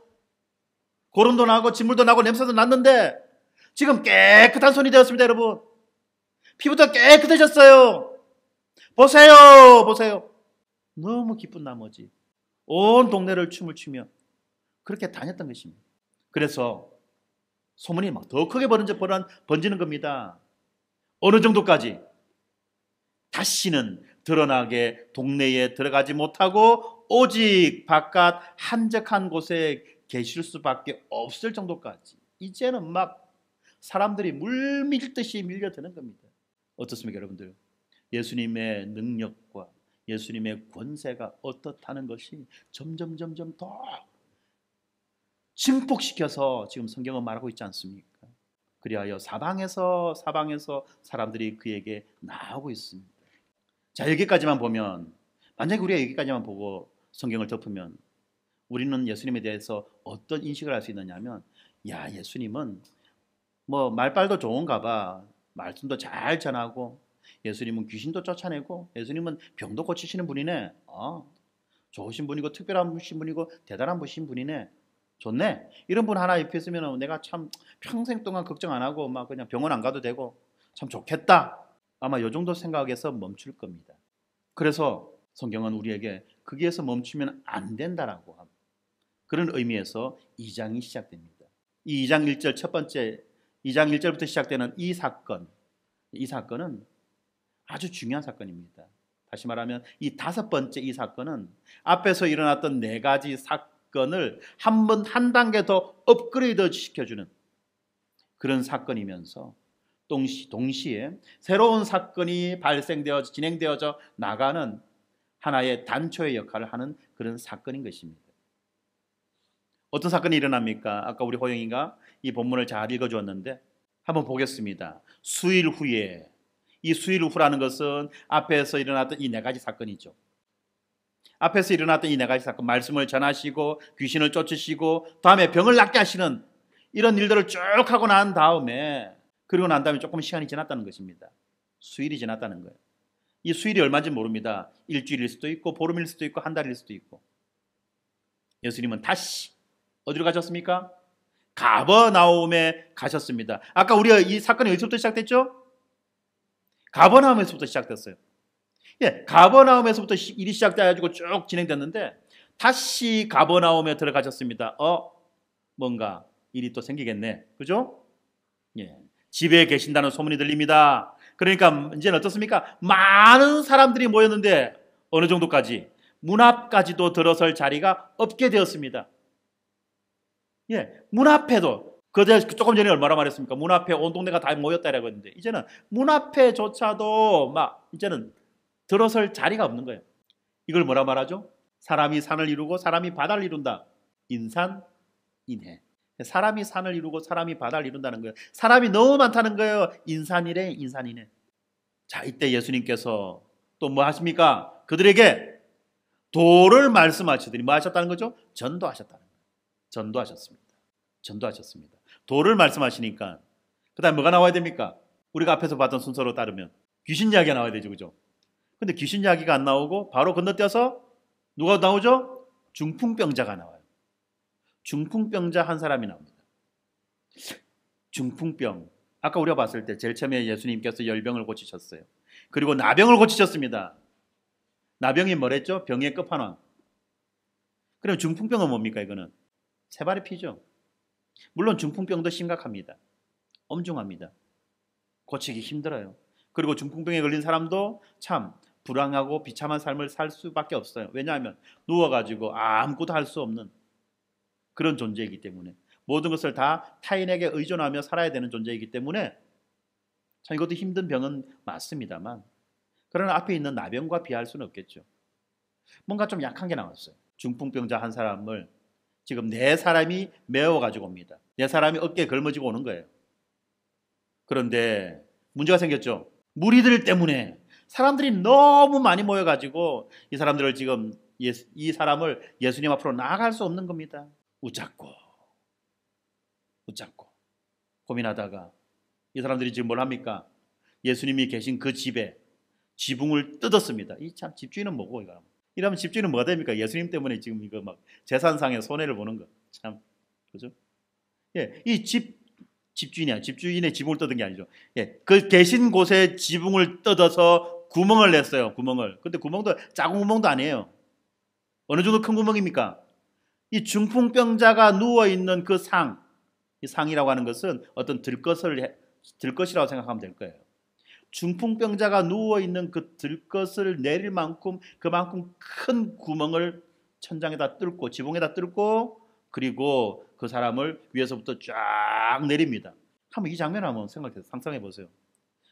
고름도 나고 진물도 나고 냄새도 났는데 지금 깨끗한 손이 되었습니다. 여러분 피부도 깨끗해졌어요. 보세요. 너무 기쁜 나머지 온 동네를 춤을 추며 그렇게 다녔던 것입니다. 그래서 소문이 막 더 크게 번지는 겁니다. 어느 정도까지? 다시는 드러나게 동네에 들어가지 못하고 오직 바깥 한적한 곳에 계실 수밖에 없을 정도까지 이제는 막 사람들이 물밀듯이 밀려드는 겁니다. 어떻습니까 여러분들? 예수님의 능력과 예수님의 권세가 어떻다는 것이 점점 더 증폭시켜서 지금 성경은 말하고 있지 않습니까? 그리하여 사방에서 사람들이 그에게 나오고 있습니다. 자, 여기까지만 보면, 만약에 우리가 여기까지만 보고 성경을 덮으면 우리는 예수님에 대해서 어떤 인식을 할 수 있느냐 하면 야, 예수님은 뭐 말빨도 좋은가 봐. 말씀도 잘 전하고 예수님은 귀신도 쫓아내고 예수님은 병도 고치시는 분이네. 좋으신 분이고 특별한 분이고 대단한 분이네. 좋네. 이런 분 하나 옆에 있으면 내가 참 평생 동안 걱정 안 하고 막 그냥 병원 안 가도 되고 참 좋겠다. 아마 이 정도 생각에서 멈출 겁니다. 그래서 성경은 우리에게 거기에서 멈추면 안 된다라고 합니다. 그런 의미에서 2장이 시작됩니다. 이 2장 1절 첫 번째 2장 1절부터 시작되는 이 사건은 아주 중요한 사건입니다. 다시 말하면 이 5번째 이 사건은 앞에서 일어났던 4가지 사건을 한 단계 더 업그레이드 시켜주는 그런 사건이면서 동시에 새로운 사건이 진행되어져 나가는 하나의 단초의 역할을 하는 그런 사건인 것입니다. 어떤 사건이 일어납니까? 아까 우리 호영이가 이 본문을 잘 읽어주었는데 한번 보겠습니다. 수일 후에, 이 수일 후라는 것은 앞에서 일어났던 이 4가지 사건이죠. 앞에서 일어났던 이 4가지 사건, 말씀을 전하시고 귀신을 쫓으시고 다음에 병을 낫게 하시는 이런 일들을 쭉 하고 난 다음에 그리고 난 다음에 조금 시간이 지났다는 것입니다. 수일이 지났다는 거예요. 이 수일이 얼마인지 모릅니다. 일주일일 수도 있고 보름일 수도 있고 한 달일 수도 있고. 예수님은 다시 어디로 가셨습니까? 가버나움에 가셨습니다. 아까 우리가 이 사건이 어디서부터 시작됐죠? 가버나움에서부터 시작됐어요. 가버나움에서부터 일이 시작돼가지고 쭉 진행됐는데 다시 가버나움에 들어가셨습니다. 뭔가 일이 또 생기겠네. 그죠? 집에 계신다는 소문이 들립니다. 그러니까 이제는 어떻습니까? 많은 사람들이 모였는데 어느 정도까지? 문 앞까지도 들어설 자리가 없게 되었습니다. 문 앞에도 조금 전에 얼마나 말했습니까? 문 앞에 온 동네가 다 모였다라고 했는데 이제는 문 앞에조차도 막 이제는 들어설 자리가 없는 거예요. 이걸 뭐라 말하죠? 사람이 산을 이루고 사람이 바다를 이룬다. 인산인해. 사람이 산을 이루고 사람이 바다를 이룬다는 거예요. 사람이 너무 많다는 거예요. 인산이래, 인산이네. 자, 이때 예수님께서 또 뭐 하십니까? 그들에게 도를 말씀하시더니 뭐 하셨다는 거죠? 전도하셨다는 거예요. 전도하셨습니다. 전도하셨습니다. 도를 말씀하시니까 그 다음에 뭐가 나와야 됩니까? 우리가 앞에서 봤던 순서로 따르면 귀신 이야기가 나와야 되죠. 그죠? 근데 귀신 이야기가 안 나오고 바로 건너뛰어서 누가 나오죠? 중풍병자가 나와요. 중풍병자 한 사람이 나옵니다. 중풍병. 아까 우리가 봤을 때 제일 처음에 예수님께서 열병을 고치셨어요. 그리고 나병을 고치셨습니다. 나병이 뭐랬죠? 병의 끝판왕. 그럼 중풍병은 뭡니까? 이거는 세발의 피죠. 물론 중풍병도 심각합니다. 엄중합니다. 고치기 힘들어요. 그리고 중풍병에 걸린 사람도 참 불안하고 비참한 삶을 살 수밖에 없어요. 왜냐하면 누워가지고 아무것도 할 수 없는 그런 존재이기 때문에 모든 것을 다 타인에게 의존하며 살아야 되는 존재이기 때문에 참 이것도 힘든 병은 맞습니다만 그러나 앞에 있는 나병과 비할 수는 없겠죠. 뭔가 좀 약한 게 나왔어요. 중풍병자 한 사람을 지금 네 사람이 메워가지고 옵니다. 네 사람이 어깨에 걸머지고 오는 거예요. 그런데 문제가 생겼죠. 무리들 때문에 사람들이 너무 많이 모여가지고 이 사람들을 지금 이 사람을 예수님 앞으로 나아갈 수 없는 겁니다. 웃잡고 고민하다가 이 사람들이 지금 뭘 합니까? 예수님이 계신 그 집에 지붕을 뜯었습니다. 이 참 집주인은 뭐고 이거? 이러면 집주인은 뭐가 됩니까? 예수님 때문에 지금 이거 막 재산상의 손해를 보는 거. 참 그죠? 예, 이 집주인이야. 집주인의 지붕을 뜯은 게 아니죠. 예, 그 계신 곳에 지붕을 뜯어서 구멍을 냈어요. 구멍을. 근데 구멍도 작은 구멍도 아니에요. 어느 정도 큰 구멍입니까? 이 중풍병자가 누워 있는 그 상, 이 상이라고 하는 것은 어떤 들것이라고 생각하면 될 거예요. 중풍병자가 누워 있는 그 들것을 내릴 만큼 그만큼 큰 구멍을 천장에다 뚫고 지붕에다 뚫고 그리고 그 사람을 위에서부터 쫙 내립니다. 한번 이 장면 한번 상상해 보세요.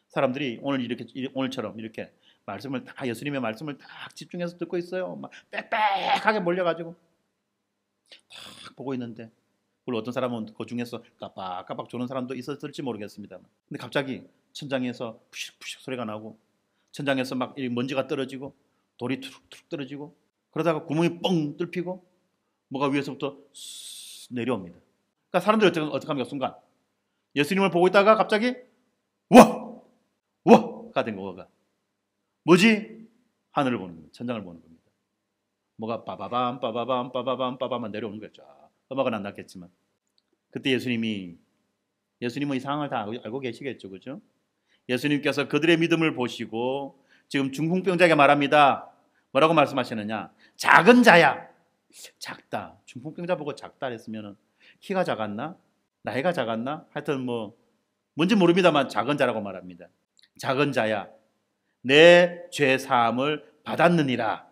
사람들이 오늘처럼 이렇게 말씀을 다 예수님의 말씀을 딱 집중해서 듣고 있어요. 막 빽빽하게 몰려가지고 딱 보고 있는데 물론 어떤 사람은 그 중에서 깜빡깜빡 조는 사람도 있었을지 모르겠습니다만 근데 갑자기 천장에서 푸식푸식 소리가 나고 천장에서 막 먼지가 떨어지고 돌이 툭툭 떨어지고 그러다가 구멍이 뻥 뚫히고 뭐가 위에서부터 내려옵니다. 그러니까 사람들이 어떻게 합니까? 순간 예수님을 보고 있다가 갑자기 와가 된 거가 뭐지? 하늘을 보는 겁니다. 천장을 보는 겁니다. 뭐가 빠바밤 내려오는 거죠. 음악은 안 났겠지만 그때 예수님은 이 상황을 다 알고 계시겠죠, 그죠? 예수님께서 그들의 믿음을 보시고 지금 중풍병자에게 말합니다. 뭐라고 말씀하시느냐? 작은 자야. 작다. 중풍병자 보고 작다 했으면은 키가 작았나? 나이가 작았나? 하여튼 뭔지 모릅니다만 작은 자라고 말합니다. 작은 자야. 내 죄 사함을 받았느니라.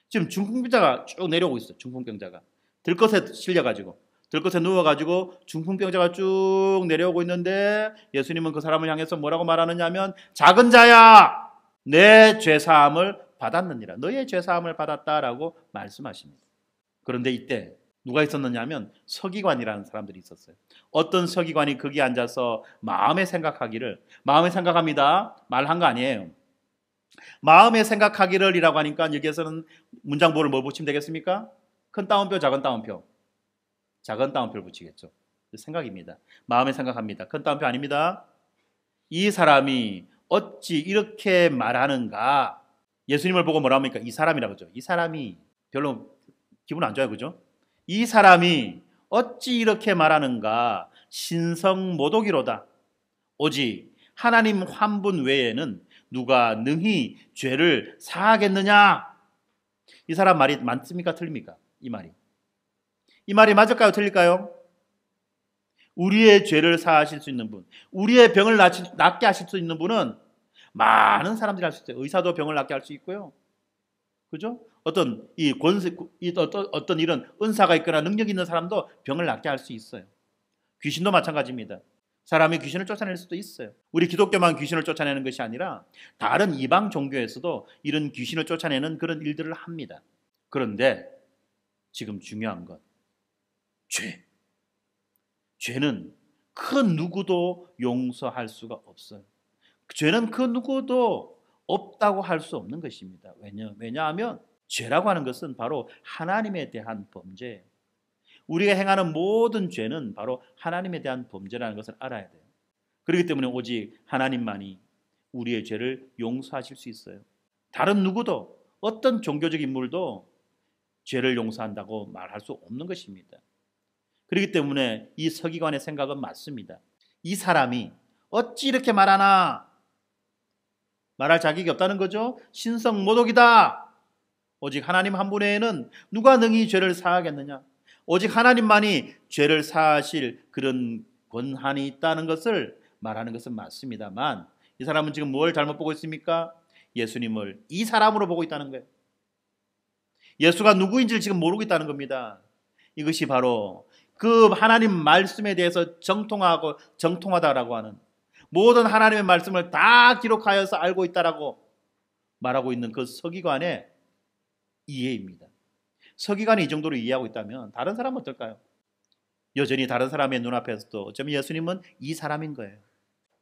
지금 중풍병자가 쭉 내려오고 있어요. 중풍병자가 들것에 실려가지고 들것에 누워가지고 중풍병자가 쭉 내려오고 있는데 예수님은 그 사람을 향해서 뭐라고 말하느냐 하면 작은 자야 내 죄사함을 받았느니라. 너의 죄사함을 받았다라고 말씀하십니다. 그런데 이때 누가 있었느냐 하면 서기관이라는 사람들이 있었어요. 어떤 서기관이 거기 앉아서 마음에 생각합니다. 말한 거 아니에요. 마음에 생각하기를 이라고 하니까 여기에서는 문장보를 뭐 붙이면 되겠습니까? 큰 따옴표, 작은 따옴표. 작은 따옴표를 붙이겠죠. 생각입니다. 마음에 생각합니다. 큰 따옴표 아닙니다. 이 사람이 어찌 이렇게 말하는가? 예수님을 보고 뭐라 합니까? 이 사람이라고 하죠. 이 사람이 별로 기분 안 좋아요. 그죠? 이 사람이 어찌 이렇게 말하는가? 신성모독이로다. 오직 하나님 한 분 외에는 누가 능히 죄를 사하겠느냐? 이 사람 말이 맞습니까? 틀립니까? 이 말이 맞을까요? 틀릴까요? 우리의 죄를 사하실 수 있는 분, 우리의 병을 낫게 하실 수 있는 분은 많은 사람들이 할 수 있어요. 의사도 병을 낫게 할 수 있고요. 그죠? 어떤 이런 은사가 있거나 능력이 있는 사람도 병을 낫게 할 수 있어요. 귀신도 마찬가지입니다. 사람이 귀신을 쫓아낼 수도 있어요. 우리 기독교만 귀신을 쫓아내는 것이 아니라 다른 이방 종교에서도 이런 귀신을 쫓아내는 그런 일들을 합니다. 그런데 지금 중요한 건 죄. 죄는 그 누구도 용서할 수가 없어요. 죄는 그 누구도 없다고 할 수 없는 것입니다. 왜냐하면 죄라고 하는 것은 바로 하나님에 대한 범죄예요. 우리가 행하는 모든 죄는 바로 하나님에 대한 범죄라는 것을 알아야 돼요. 그렇기 때문에 오직 하나님만이 우리의 죄를 용서하실 수 있어요. 다른 누구도, 어떤 종교적 인물도 죄를 용서한다고 말할 수 없는 것입니다. 그렇기 때문에 이 서기관의 생각은 맞습니다. 이 사람이 어찌 이렇게 말하나? 말할 자격이 없다는 거죠. 신성모독이다. 오직 하나님 한 분 외에는 누가 능히 죄를 사하겠느냐? 오직 하나님만이 죄를 사하실 그런 권한이 있다는 것을 말하는 것은 맞습니다만, 이 사람은 지금 뭘 잘못 보고 있습니까? 예수님을 이 사람으로 보고 있다는 거예요. 예수가 누구인지를 지금 모르고 있다는 겁니다. 이것이 바로 그 하나님 말씀에 대해서 정통하다라고 하는, 모든 하나님의 말씀을 다 기록하여서 알고 있다라고 말하고 있는 그 서기관의 이해입니다. 서기관이 이 정도로 이해하고 있다면 다른 사람은 어떨까요? 여전히 다른 사람의 눈앞에서도 어쩌면 예수님은 이 사람인 거예요.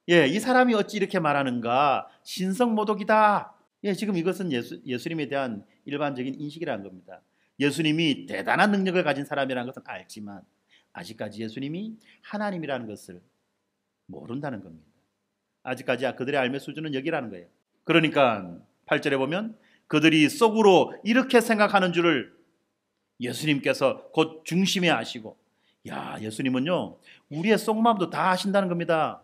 이 사람이 어찌 이렇게 말하는가? 신성모독이다. 지금 이것은 예수님에 대한 일반적인 인식이라는 겁니다. 예수님이 대단한 능력을 가진 사람이라는 것은 알지만 아직까지 예수님이 하나님이라는 것을 모른다는 겁니다. 아직까지 그들의 알매 수준은 여기라는 거예요. 그러니까 8절에 보면 그들이 속으로 이렇게 생각하는 줄을 예수님께서 곧 중심에 아시고, 예수님은요 우리의 속마음도 다 아신다는 겁니다.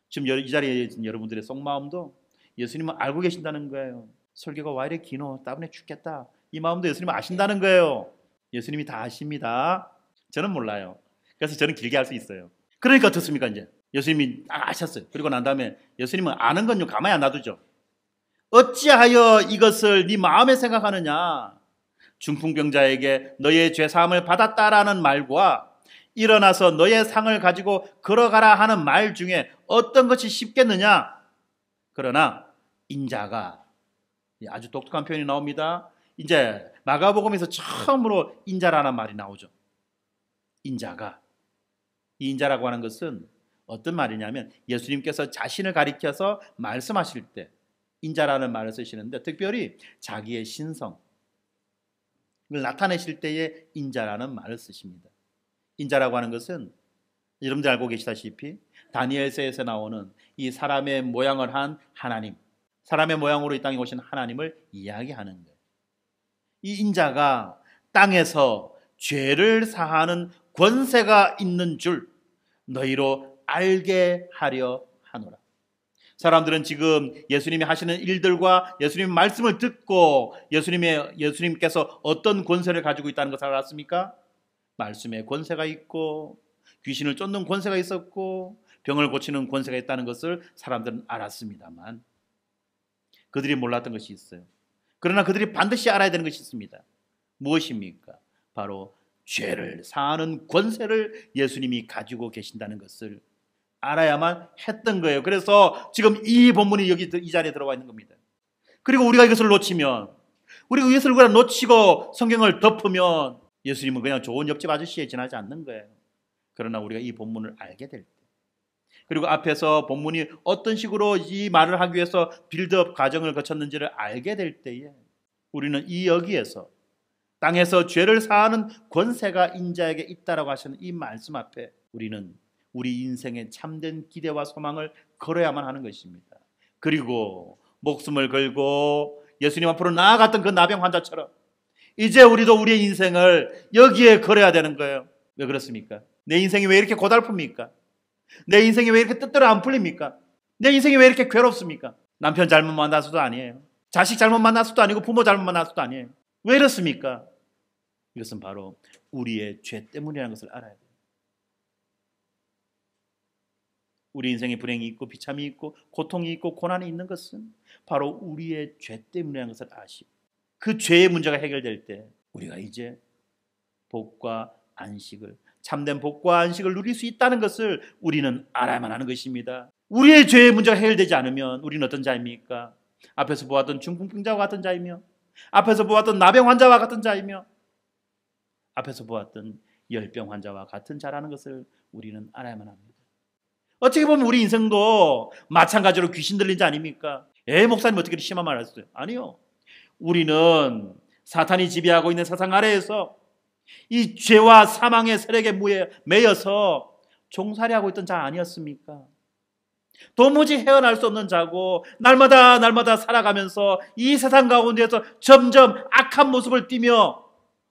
지금 이 자리에 있는 여러분들의 속마음도 예수님은 알고 계신다는 거예요. 설교가 와 이래 기노 따분해 죽겠다, 이 마음도 예수님은 아신다는 거예요. 예수님이 다 아십니다. 저는 몰라요. 그래서 저는 길게 할 수 있어요. 그러니까 어떻습니까? 이제 예수님이 아셨어요. 그리고 난 다음에 예수님은 아는 건 가만히 안 놔두죠. 어찌하여 이것을 네 마음에 생각하느냐? 중풍병자에게 너의 죄사함을 받았다라는 말과 일어나서 너의 상을 가지고 걸어가라 하는 말 중에 어떤 것이 쉽겠느냐? 그러나 인자가, 아주 독특한 표현이 나옵니다. 이제 마가복음에서 처음으로 인자라는 말이 나오죠. 인자가, 이 인자라고 하는 것은 어떤 말이냐면 예수님께서 자신을 가리켜서 말씀하실 때 인자라는 말을 쓰시는데, 특별히 자기의 신성을 나타내실 때에 인자라는 말을 쓰십니다. 인자라고 하는 것은 여러분들 알고 계시다시피 다니엘서에서 나오는 이 사람의 모양을 한 하나님, 사람의 모양으로 이 땅에 오신 하나님을 이야기하는 거예요. 이 인자가 땅에서 죄를 사하는 권세가 있는 줄 너희로 알게 하려 하노라. 사람들은 지금 예수님이 하시는 일들과 예수님의 말씀을 듣고 예수님께서 어떤 권세를 가지고 있다는 것을 알았습니까? 말씀에 권세가 있고 귀신을 쫓는 권세가 있었고 병을 고치는 권세가 있다는 것을 사람들은 알았습니다만 그들이 몰랐던 것이 있어요. 그러나 그들이 반드시 알아야 되는 것이 있습니다. 무엇입니까? 바로 죄를 사하는 권세를 예수님이 가지고 계신다는 것을 알아야만 했던 거예요. 그래서 지금 이 본문이 여기 이 자리에 들어와 있는 겁니다. 그리고 우리가 이것을 놓치면, 우리가 이것을 그냥 놓치고 성경을 덮으면 예수님은 그냥 좋은 옆집 아저씨에 지나지 않는 거예요. 그러나 우리가 이 본문을 알게 될 때, 그리고 앞에서 본문이 어떤 식으로 이 말을 하기 위해서 빌드업 과정을 거쳤는지를 알게 될 때에 우리는 이 여기에서 땅에서 죄를 사하는 권세가 인자에게 있다라고 하시는 이 말씀 앞에 우리는 우리 인생의 참된 기대와 소망을 걸어야만 하는 것입니다. 그리고 목숨을 걸고 예수님 앞으로 나아갔던 그 나병 환자처럼 이제 우리도 우리의 인생을 여기에 걸어야 되는 거예요. 왜 그렇습니까? 내 인생이 왜 이렇게 고달픕니까? 내 인생이 왜 이렇게 뜻대로 안 풀립니까? 내 인생이 왜 이렇게 괴롭습니까? 남편 잘못 만나서도 아니에요. 자식 잘못 만나서도 아니고 부모 잘못 만나서도 아니에요. 왜 이렇습니까? 이것은 바로 우리의 죄 때문이라는 것을 알아야 돼요. 우리 인생에 불행이 있고 비참이 있고 고통이 있고 고난이 있는 것은 바로 우리의 죄 때문이라는 것을 아시고, 그 죄의 문제가 해결될 때 우리가 이제 복과 안식을 참된 복과 안식을 누릴 수 있다는 것을 우리는 알아야만 하는 것입니다. 우리의 죄의 문제가 해결되지 않으면 우리는 어떤 자입니까? 앞에서 보았던 중풍병자와 같은 자이며, 앞에서 보았던 나병 환자와 같은 자이며, 앞에서 보았던 열병 환자와 같은 자라는 것을 우리는 알아야만 합니다. 어떻게 보면 우리 인생도 마찬가지로 귀신 들린 자 아닙니까? 목사님 어떻게 심한 말 하셨어요? 아니요. 우리는 사탄이 지배하고 있는 세상 아래에서 이 죄와 사망의 세력에 매여서 종살이하고 있던 자 아니었습니까? 도무지 헤어날 수 없는 자고 날마다 살아가면서 이 세상 가운데에서 점점 악한 모습을 띠며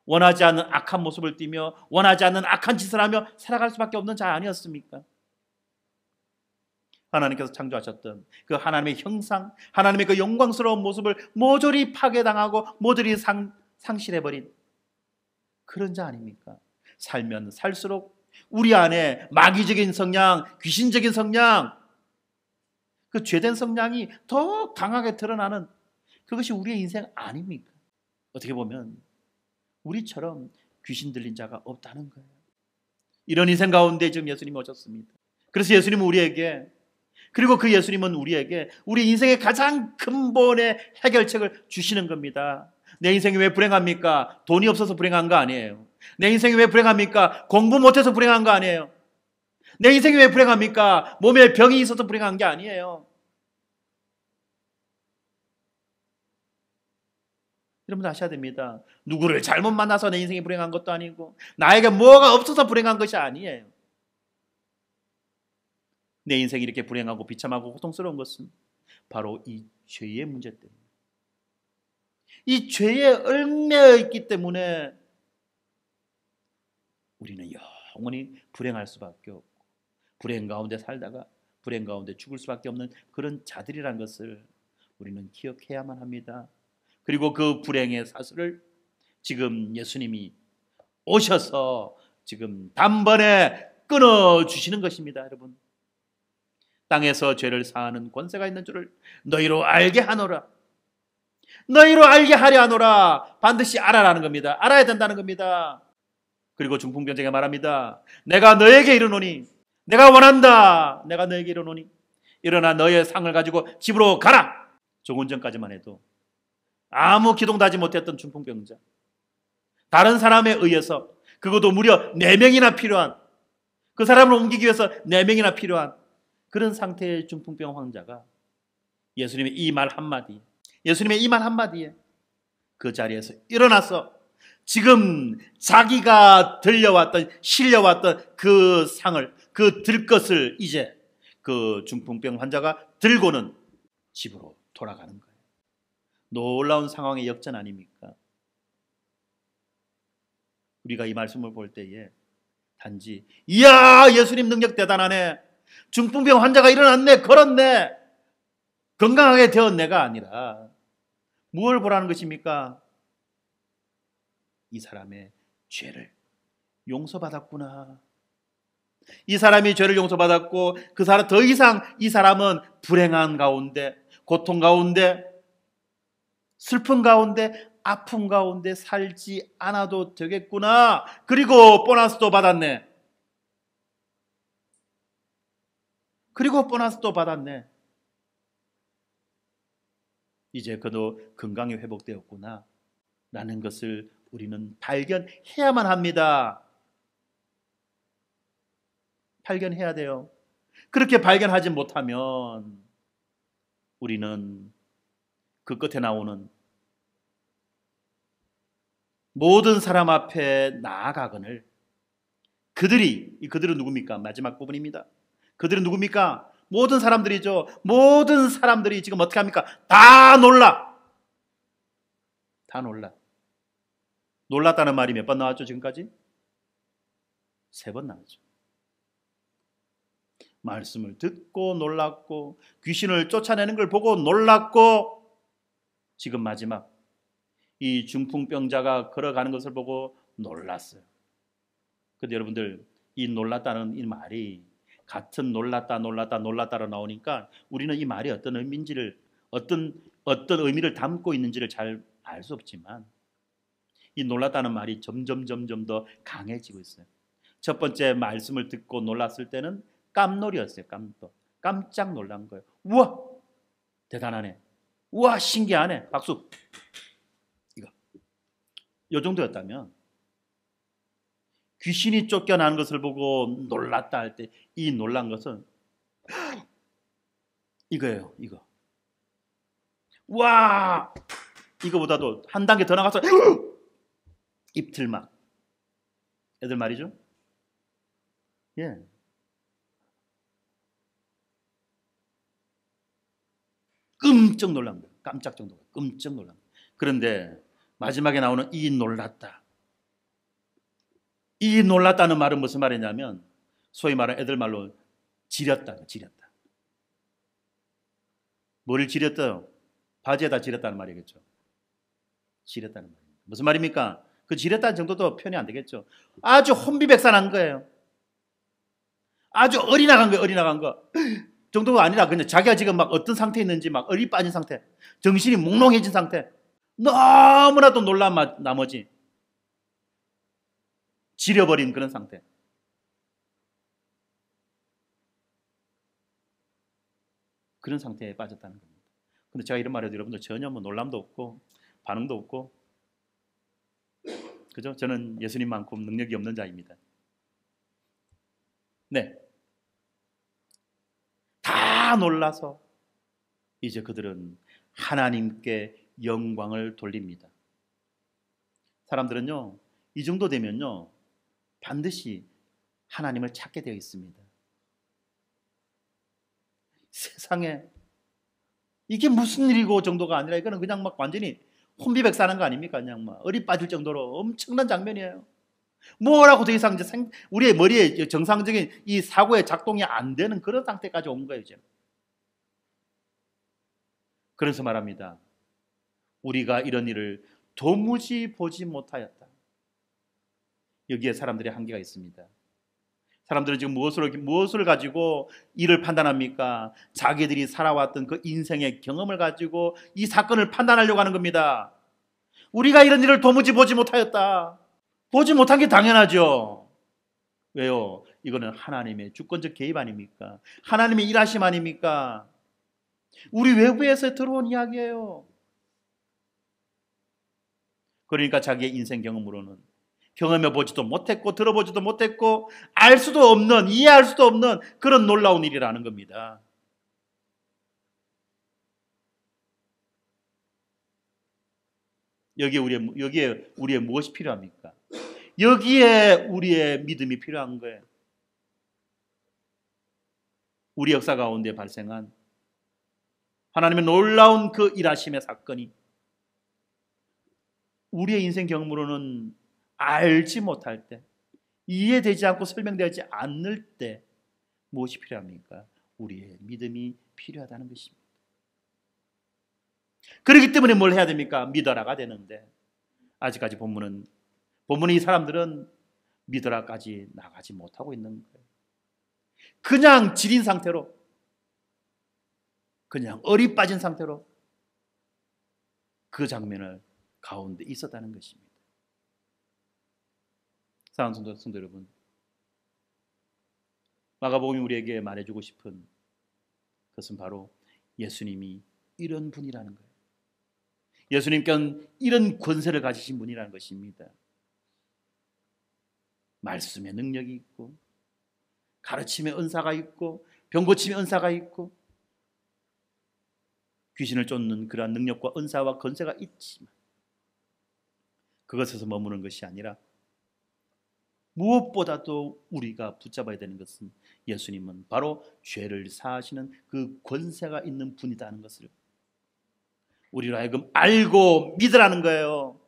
원하지 않는 악한 모습을 띠며 원하지 않는 악한 짓을 하며 살아갈 수밖에 없는 자 아니었습니까? 하나님께서 창조하셨던 그 하나님의 형상, 하나님의 그 영광스러운 모습을 모조리 파괴당하고 모조리 상실해버린 그런 자 아닙니까? 살면 살수록 우리 안에 마귀적인 성향, 귀신적인 성향, 그 죄된 성향이 더 강하게 드러나는 그것이 우리의 인생 아닙니까? 어떻게 보면 우리처럼 귀신 들린 자가 없다는 거예요. 이런 인생 가운데 지금 예수님이 오셨습니다. 그래서 예수님은 우리에게, 그리고 그 예수님은 우리에게 우리 인생의 가장 근본의 해결책을 주시는 겁니다. 내 인생이 왜 불행합니까? 돈이 없어서 불행한 거 아니에요. 내 인생이 왜 불행합니까? 공부 못해서 불행한 거 아니에요. 내 인생이 왜 불행합니까? 몸에 병이 있어서 불행한 게 아니에요. 여러분 아셔야 됩니다. 누구를 잘못 만나서 내 인생이 불행한 것도 아니고 나에게 뭐가 없어서 불행한 것이 아니에요. 내 인생이 이렇게 불행하고 비참하고 고통스러운 것은 바로 이 죄의 문제 때문에, 이 죄에 얽매여 있기 때문에 우리는 영원히 불행할 수밖에 없고 불행 가운데 살다가 불행 가운데 죽을 수밖에 없는 그런 자들이란 것을 우리는 기억해야만 합니다. 그리고 그 불행의 사슬을 지금 예수님이 오셔서 지금 단번에 끊어주시는 것입니다. 여러분, 땅에서 죄를 사하는 권세가 있는 줄을 너희로 알게 하노라. 너희로 알게 하려 하노라. 반드시 알아라는 겁니다. 알아야 된다는 겁니다. 그리고 중풍병자에게 말합니다. 내가 너에게 이르노니, 내가 원한다. 내가 너에게 이르노니 일어나 너의 상을 가지고 집으로 가라. 조금 전까지만 해도 아무 기동도 하지 못했던 중풍병자, 다른 사람에 의해서, 그것도 무려 4명이나 필요한, 그 사람을 옮기기 위해서 4명이나 필요한 그런 상태의 중풍병 환자가 예수님의 이 말 한마디에 그 자리에서 일어나서 지금 자기가 실려왔던 그 상을, 그 들 것을 이제 그 중풍병 환자가 들고는 집으로 돌아가는 거예요. 놀라운 상황의 역전 아닙니까? 우리가 이 말씀을 볼 때에 단지 이야, 예수님 능력 대단하네, 중풍병 환자가 일어났네, 걸었네, 건강하게 되었네가 아니라 무엇을 보라는 것입니까? 이 사람의 죄를 용서받았구나. 이 사람이 죄를 용서받았고 그 사람, 더 이상 이 사람은 불행한 가운데, 고통 가운데, 슬픔 가운데, 아픔 가운데 살지 않아도 되겠구나. 그리고 보너스도 받았네. 이제 그도 건강이 회복되었구나 라는 것을 우리는 발견해야만 합니다. 발견해야 돼요. 그렇게 발견하지 못하면 우리는 그 끝에 나오는 모든 사람 앞에 나아가거늘, 그들은 누굽니까? 마지막 부분입니다. 그들은 누굽니까? 모든 사람들이죠. 모든 사람들이 지금 어떻게 합니까? 다 놀라. 놀랐다는 말이 몇 번 나왔죠, 지금까지? 3번 나왔죠. 말씀을 듣고 놀랐고, 귀신을 쫓아내는 걸 보고 놀랐고, 지금 마지막 이 중풍병자가 걸어가는 것을 보고 놀랐어요. 그런데 여러분들, 이 놀랐다는 이 말이 같은 놀랐다로 나오니까 우리는 이 말이 어떤 의미인지를, 어떤 의미를 담고 있는지를 잘 알 수 없지만 이 놀랐다는 말이 점점 더 강해지고 있어요. 첫 번째 말씀을 듣고 놀랐을 때는 깜놀이었어요. 깜짝 놀란 거예요. 우와, 대단하네. 우와, 신기하네. 박수. 이거. 요 정도였다면 귀신이 쫓겨나는 것을 보고 놀랐다 할 때 이 놀란 것은 이거예요. 이거. 와, 이거보다도 한 단계 더 나가서 입틀막. 애들 말이죠. 예. 끔찍 놀란 거예요. 깜짝 정도가. 끔찍 놀란 거예요. 그런데 마지막에 나오는 이 놀랐다. 이 놀랐다는 말은 무슨 말이냐면 소위 말하는 애들 말로 지렸다. 지렸다. 뭐를 지렸어요? 바지에다 지렸다는 말이겠죠. 지렸다는 말입니다. 무슨 말입니까? 그 지렸다는 정도도 표현이 안 되겠죠. 아주 혼비백산한 거예요. 아주 어리나간 거예요. 어리나간 거. 정도가 아니라 그냥 자기가 지금 막 어떤 상태에 있는지 막 어리 빠진 상태, 정신이 몽롱해진 상태, 너무나도 놀란 나머지 지려버린 그런 상태. 그런 상태에 빠졌다는 겁니다. 근데 제가 이런 말해도 여러분들 전혀 뭐 놀람도 없고 반응도 없고, 그죠? 저는 예수님만큼 능력이 없는 자입니다. 네. 다 놀라서 이제 그들은 하나님께 영광을 돌립니다. 사람들은요, 이 정도 되면요, 반드시 하나님을 찾게 되어 있습니다. 세상에 이게 무슨 일이고 정도가 아니라 이거는 그냥 막 완전히 혼비백산한 거 아닙니까? 그냥 막 어리 빠질 정도로 엄청난 장면이에요. 뭐라고 더 이상 이제 우리의 머리에 정상적인 이 사고의 작동이 안 되는 그런 상태까지 온 거예요, 이제. 그래서 말합니다. 우리가 이런 일을 도무지 보지 못하였다. 여기에 사람들의 한계가 있습니다. 사람들은 지금 무엇을 가지고 이를 판단합니까? 자기들이 살아왔던 그 인생의 경험을 가지고 이 사건을 판단하려고 하는 겁니다. 우리가 이런 일을 도무지 보지 못하였다. 보지 못한 게 당연하죠. 왜요? 이거는 하나님의 주권적 개입 아닙니까? 하나님의 일하심 아닙니까? 우리 외부에서 들어온 이야기예요. 그러니까 자기의 인생 경험으로는 경험해 보지도 못했고 들어보지도 못했고 알 수도 없는, 이해할 수도 없는 그런 놀라운 일이라는 겁니다. 여기에 우리의 무엇이 필요합니까? 여기에 우리의 믿음이 필요한 거예요. 우리 역사 가운데 발생한 하나님의 놀라운 그 일하심의 사건이 우리의 인생 경험으로는 알지 못할 때, 이해되지 않고 설명되지 않을 때 무엇이 필요합니까? 우리의 믿음이 필요하다는 것입니다. 그렇기 때문에 뭘 해야 됩니까? 믿어라가 되는데 아직까지 본문은 이 사람들은 믿어라까지 나가지 못하고 있는 거예요. 그냥 지린 상태로, 그냥 어리 빠진 상태로 그 장면을 가운데 있었다는 것입니다. 사랑하는 성도 여러분, 마가복음이 우리에게 말해주고 싶은 것은 바로 예수님이 이런 분이라는 거예요. 예수님께는 이런 권세를 가지신 분이라는 것입니다. 말씀의 능력이 있고 가르침의 은사가 있고 병고침의 은사가 있고 귀신을 쫓는 그러한 능력과 은사와 권세가 있지만 그것에서 머무는 것이 아니라 무엇보다도 우리가 붙잡아야 되는 것은 예수님은 바로 죄를 사하시는 그 권세가 있는 분이라는 것을 우리로 하여금 알고 믿으라는 거예요.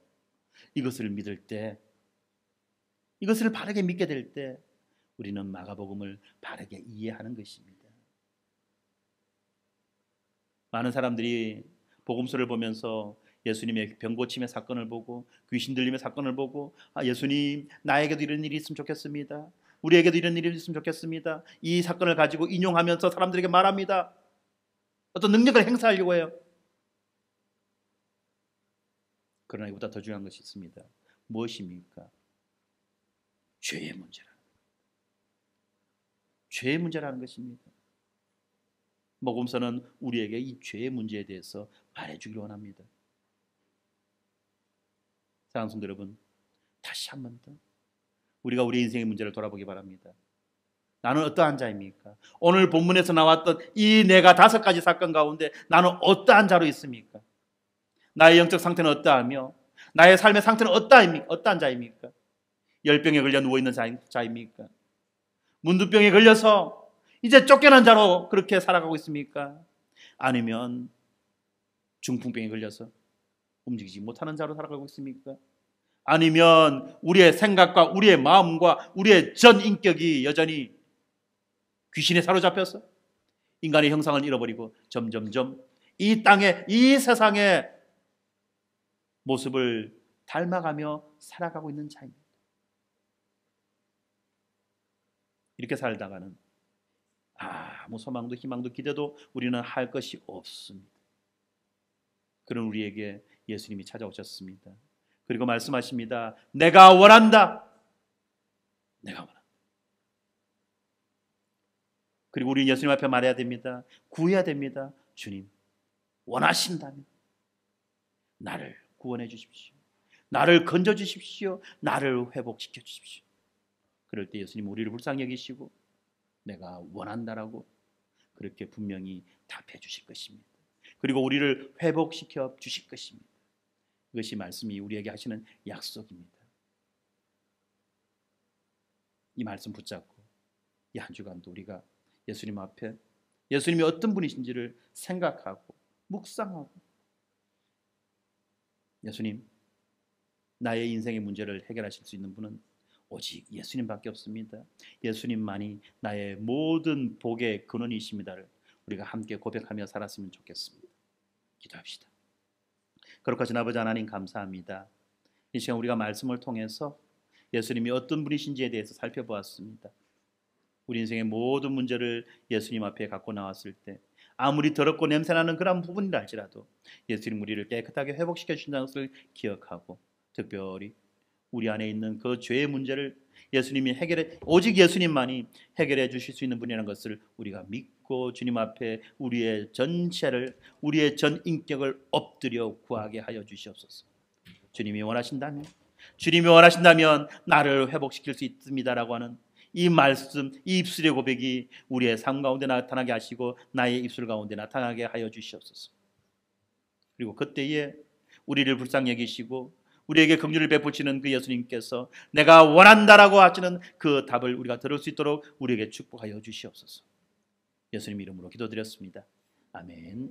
이것을 믿을 때, 이것을 바르게 믿게 될 때 우리는 마가복음을 바르게 이해하는 것입니다. 많은 사람들이 복음서를 보면서 예수님의 병고침의 사건을 보고 귀신 들림의 사건을 보고 예수님 나에게도 이런 일이 있으면 좋겠습니다. 우리에게도 이런 일이 있으면 좋겠습니다. 이 사건을 가지고 인용하면서 사람들에게 말합니다. 어떤 능력을 행사하려고 해요. 그러나 이보다 더 중요한 것이 있습니다. 무엇입니까? 죄의 문제라. 죄의 문제라는 것입니다. 복음서는 우리에게 이 죄의 문제에 대해서 말해주기를 원합니다. 사랑하는 성도 여러분, 다시 한 번 더 우리가 우리 인생의 문제를 돌아보기 바랍니다. 나는 어떠한 자입니까? 오늘 본문에서 나왔던 이 네가 5가지 사건 가운데 나는 어떠한 자로 있습니까? 나의 영적 상태는 어떠하며 나의 삶의 상태는 어떠한 자입니까? 열병에 걸려 누워있는 자입니까? 문두병에 걸려서 이제 쫓겨난 자로 그렇게 살아가고 있습니까? 아니면 중풍병에 걸려서 움직이지 못하는 자로 살아가고 있습니까? 아니면 우리의 생각과 우리의 마음과 우리의 전 인격이 여전히 귀신에 사로잡혀서 인간의 형상을 잃어버리고 점점점 이 땅에, 이 세상의 모습을 닮아가며 살아가고 있는 자입니다. 이렇게 살다가는 아무 소망도 희망도 기대도 우리는 할 것이 없습니다. 그런 우리에게 예수님이 찾아오셨습니다. 그리고 말씀하십니다. 내가 원한다. 내가 원한다. 그리고 우리 예수님 앞에 말해야 됩니다. 구해야 됩니다. 주님, 원하신다면 나를 구원해 주십시오. 나를 건져 주십시오. 나를 회복시켜 주십시오. 그럴 때 예수님 우리를 불쌍히 여기시고 내가 원한다라고 그렇게 분명히 답해 주실 것입니다. 그리고 우리를 회복시켜 주실 것입니다. 이것이 말씀이 우리에게 하시는 약속입니다. 이 말씀 붙잡고 이 한 주간도 우리가 예수님 앞에 예수님이 어떤 분이신지를 생각하고 묵상하고 예수님, 나의 인생의 문제를 해결하실 수 있는 분은 오직 예수님밖에 없습니다. 예수님만이 나의 모든 복의 근원이십니다를 우리가 함께 고백하며 살았으면 좋겠습니다. 기도합시다. 거룩하신 아버지 하나님 감사합니다. 이 시간 우리가 말씀을 통해서 예수님이 어떤 분이신지에 대해서 살펴보았습니다. 우리 인생의 모든 문제를 예수님 앞에 갖고 나왔을 때 아무리 더럽고 냄새나는 그런 부분이라 할지라도 예수님 우리를 깨끗하게 회복시켜 주신다는 것을 기억하고 특별히 우리 안에 있는 그 죄의 문제를 예수님이 오직 예수님만이 해결해 주실 수 있는 분이라는 것을 우리가 믿고 주님 앞에 우리의 전체를 우리의 전 인격을 엎드려 구하게 하여 주시옵소서. 주님이 원하신다면 나를 회복시킬 수 있습니다라고 하는 이 말씀, 이 입술의 고백이 우리의 삶 가운데 나타나게 하시고 나의 입술 가운데 나타나게 하여 주시옵소서. 그리고 그때에 우리를 불쌍히 여기시고 우리에게 긍휼을 베푸시는 그 예수님께서 내가 원한다라고 하시는 그 답을 우리가 들을 수 있도록 우리에게 축복하여 주시옵소서. 예수님 이름으로 기도드렸습니다. 아멘.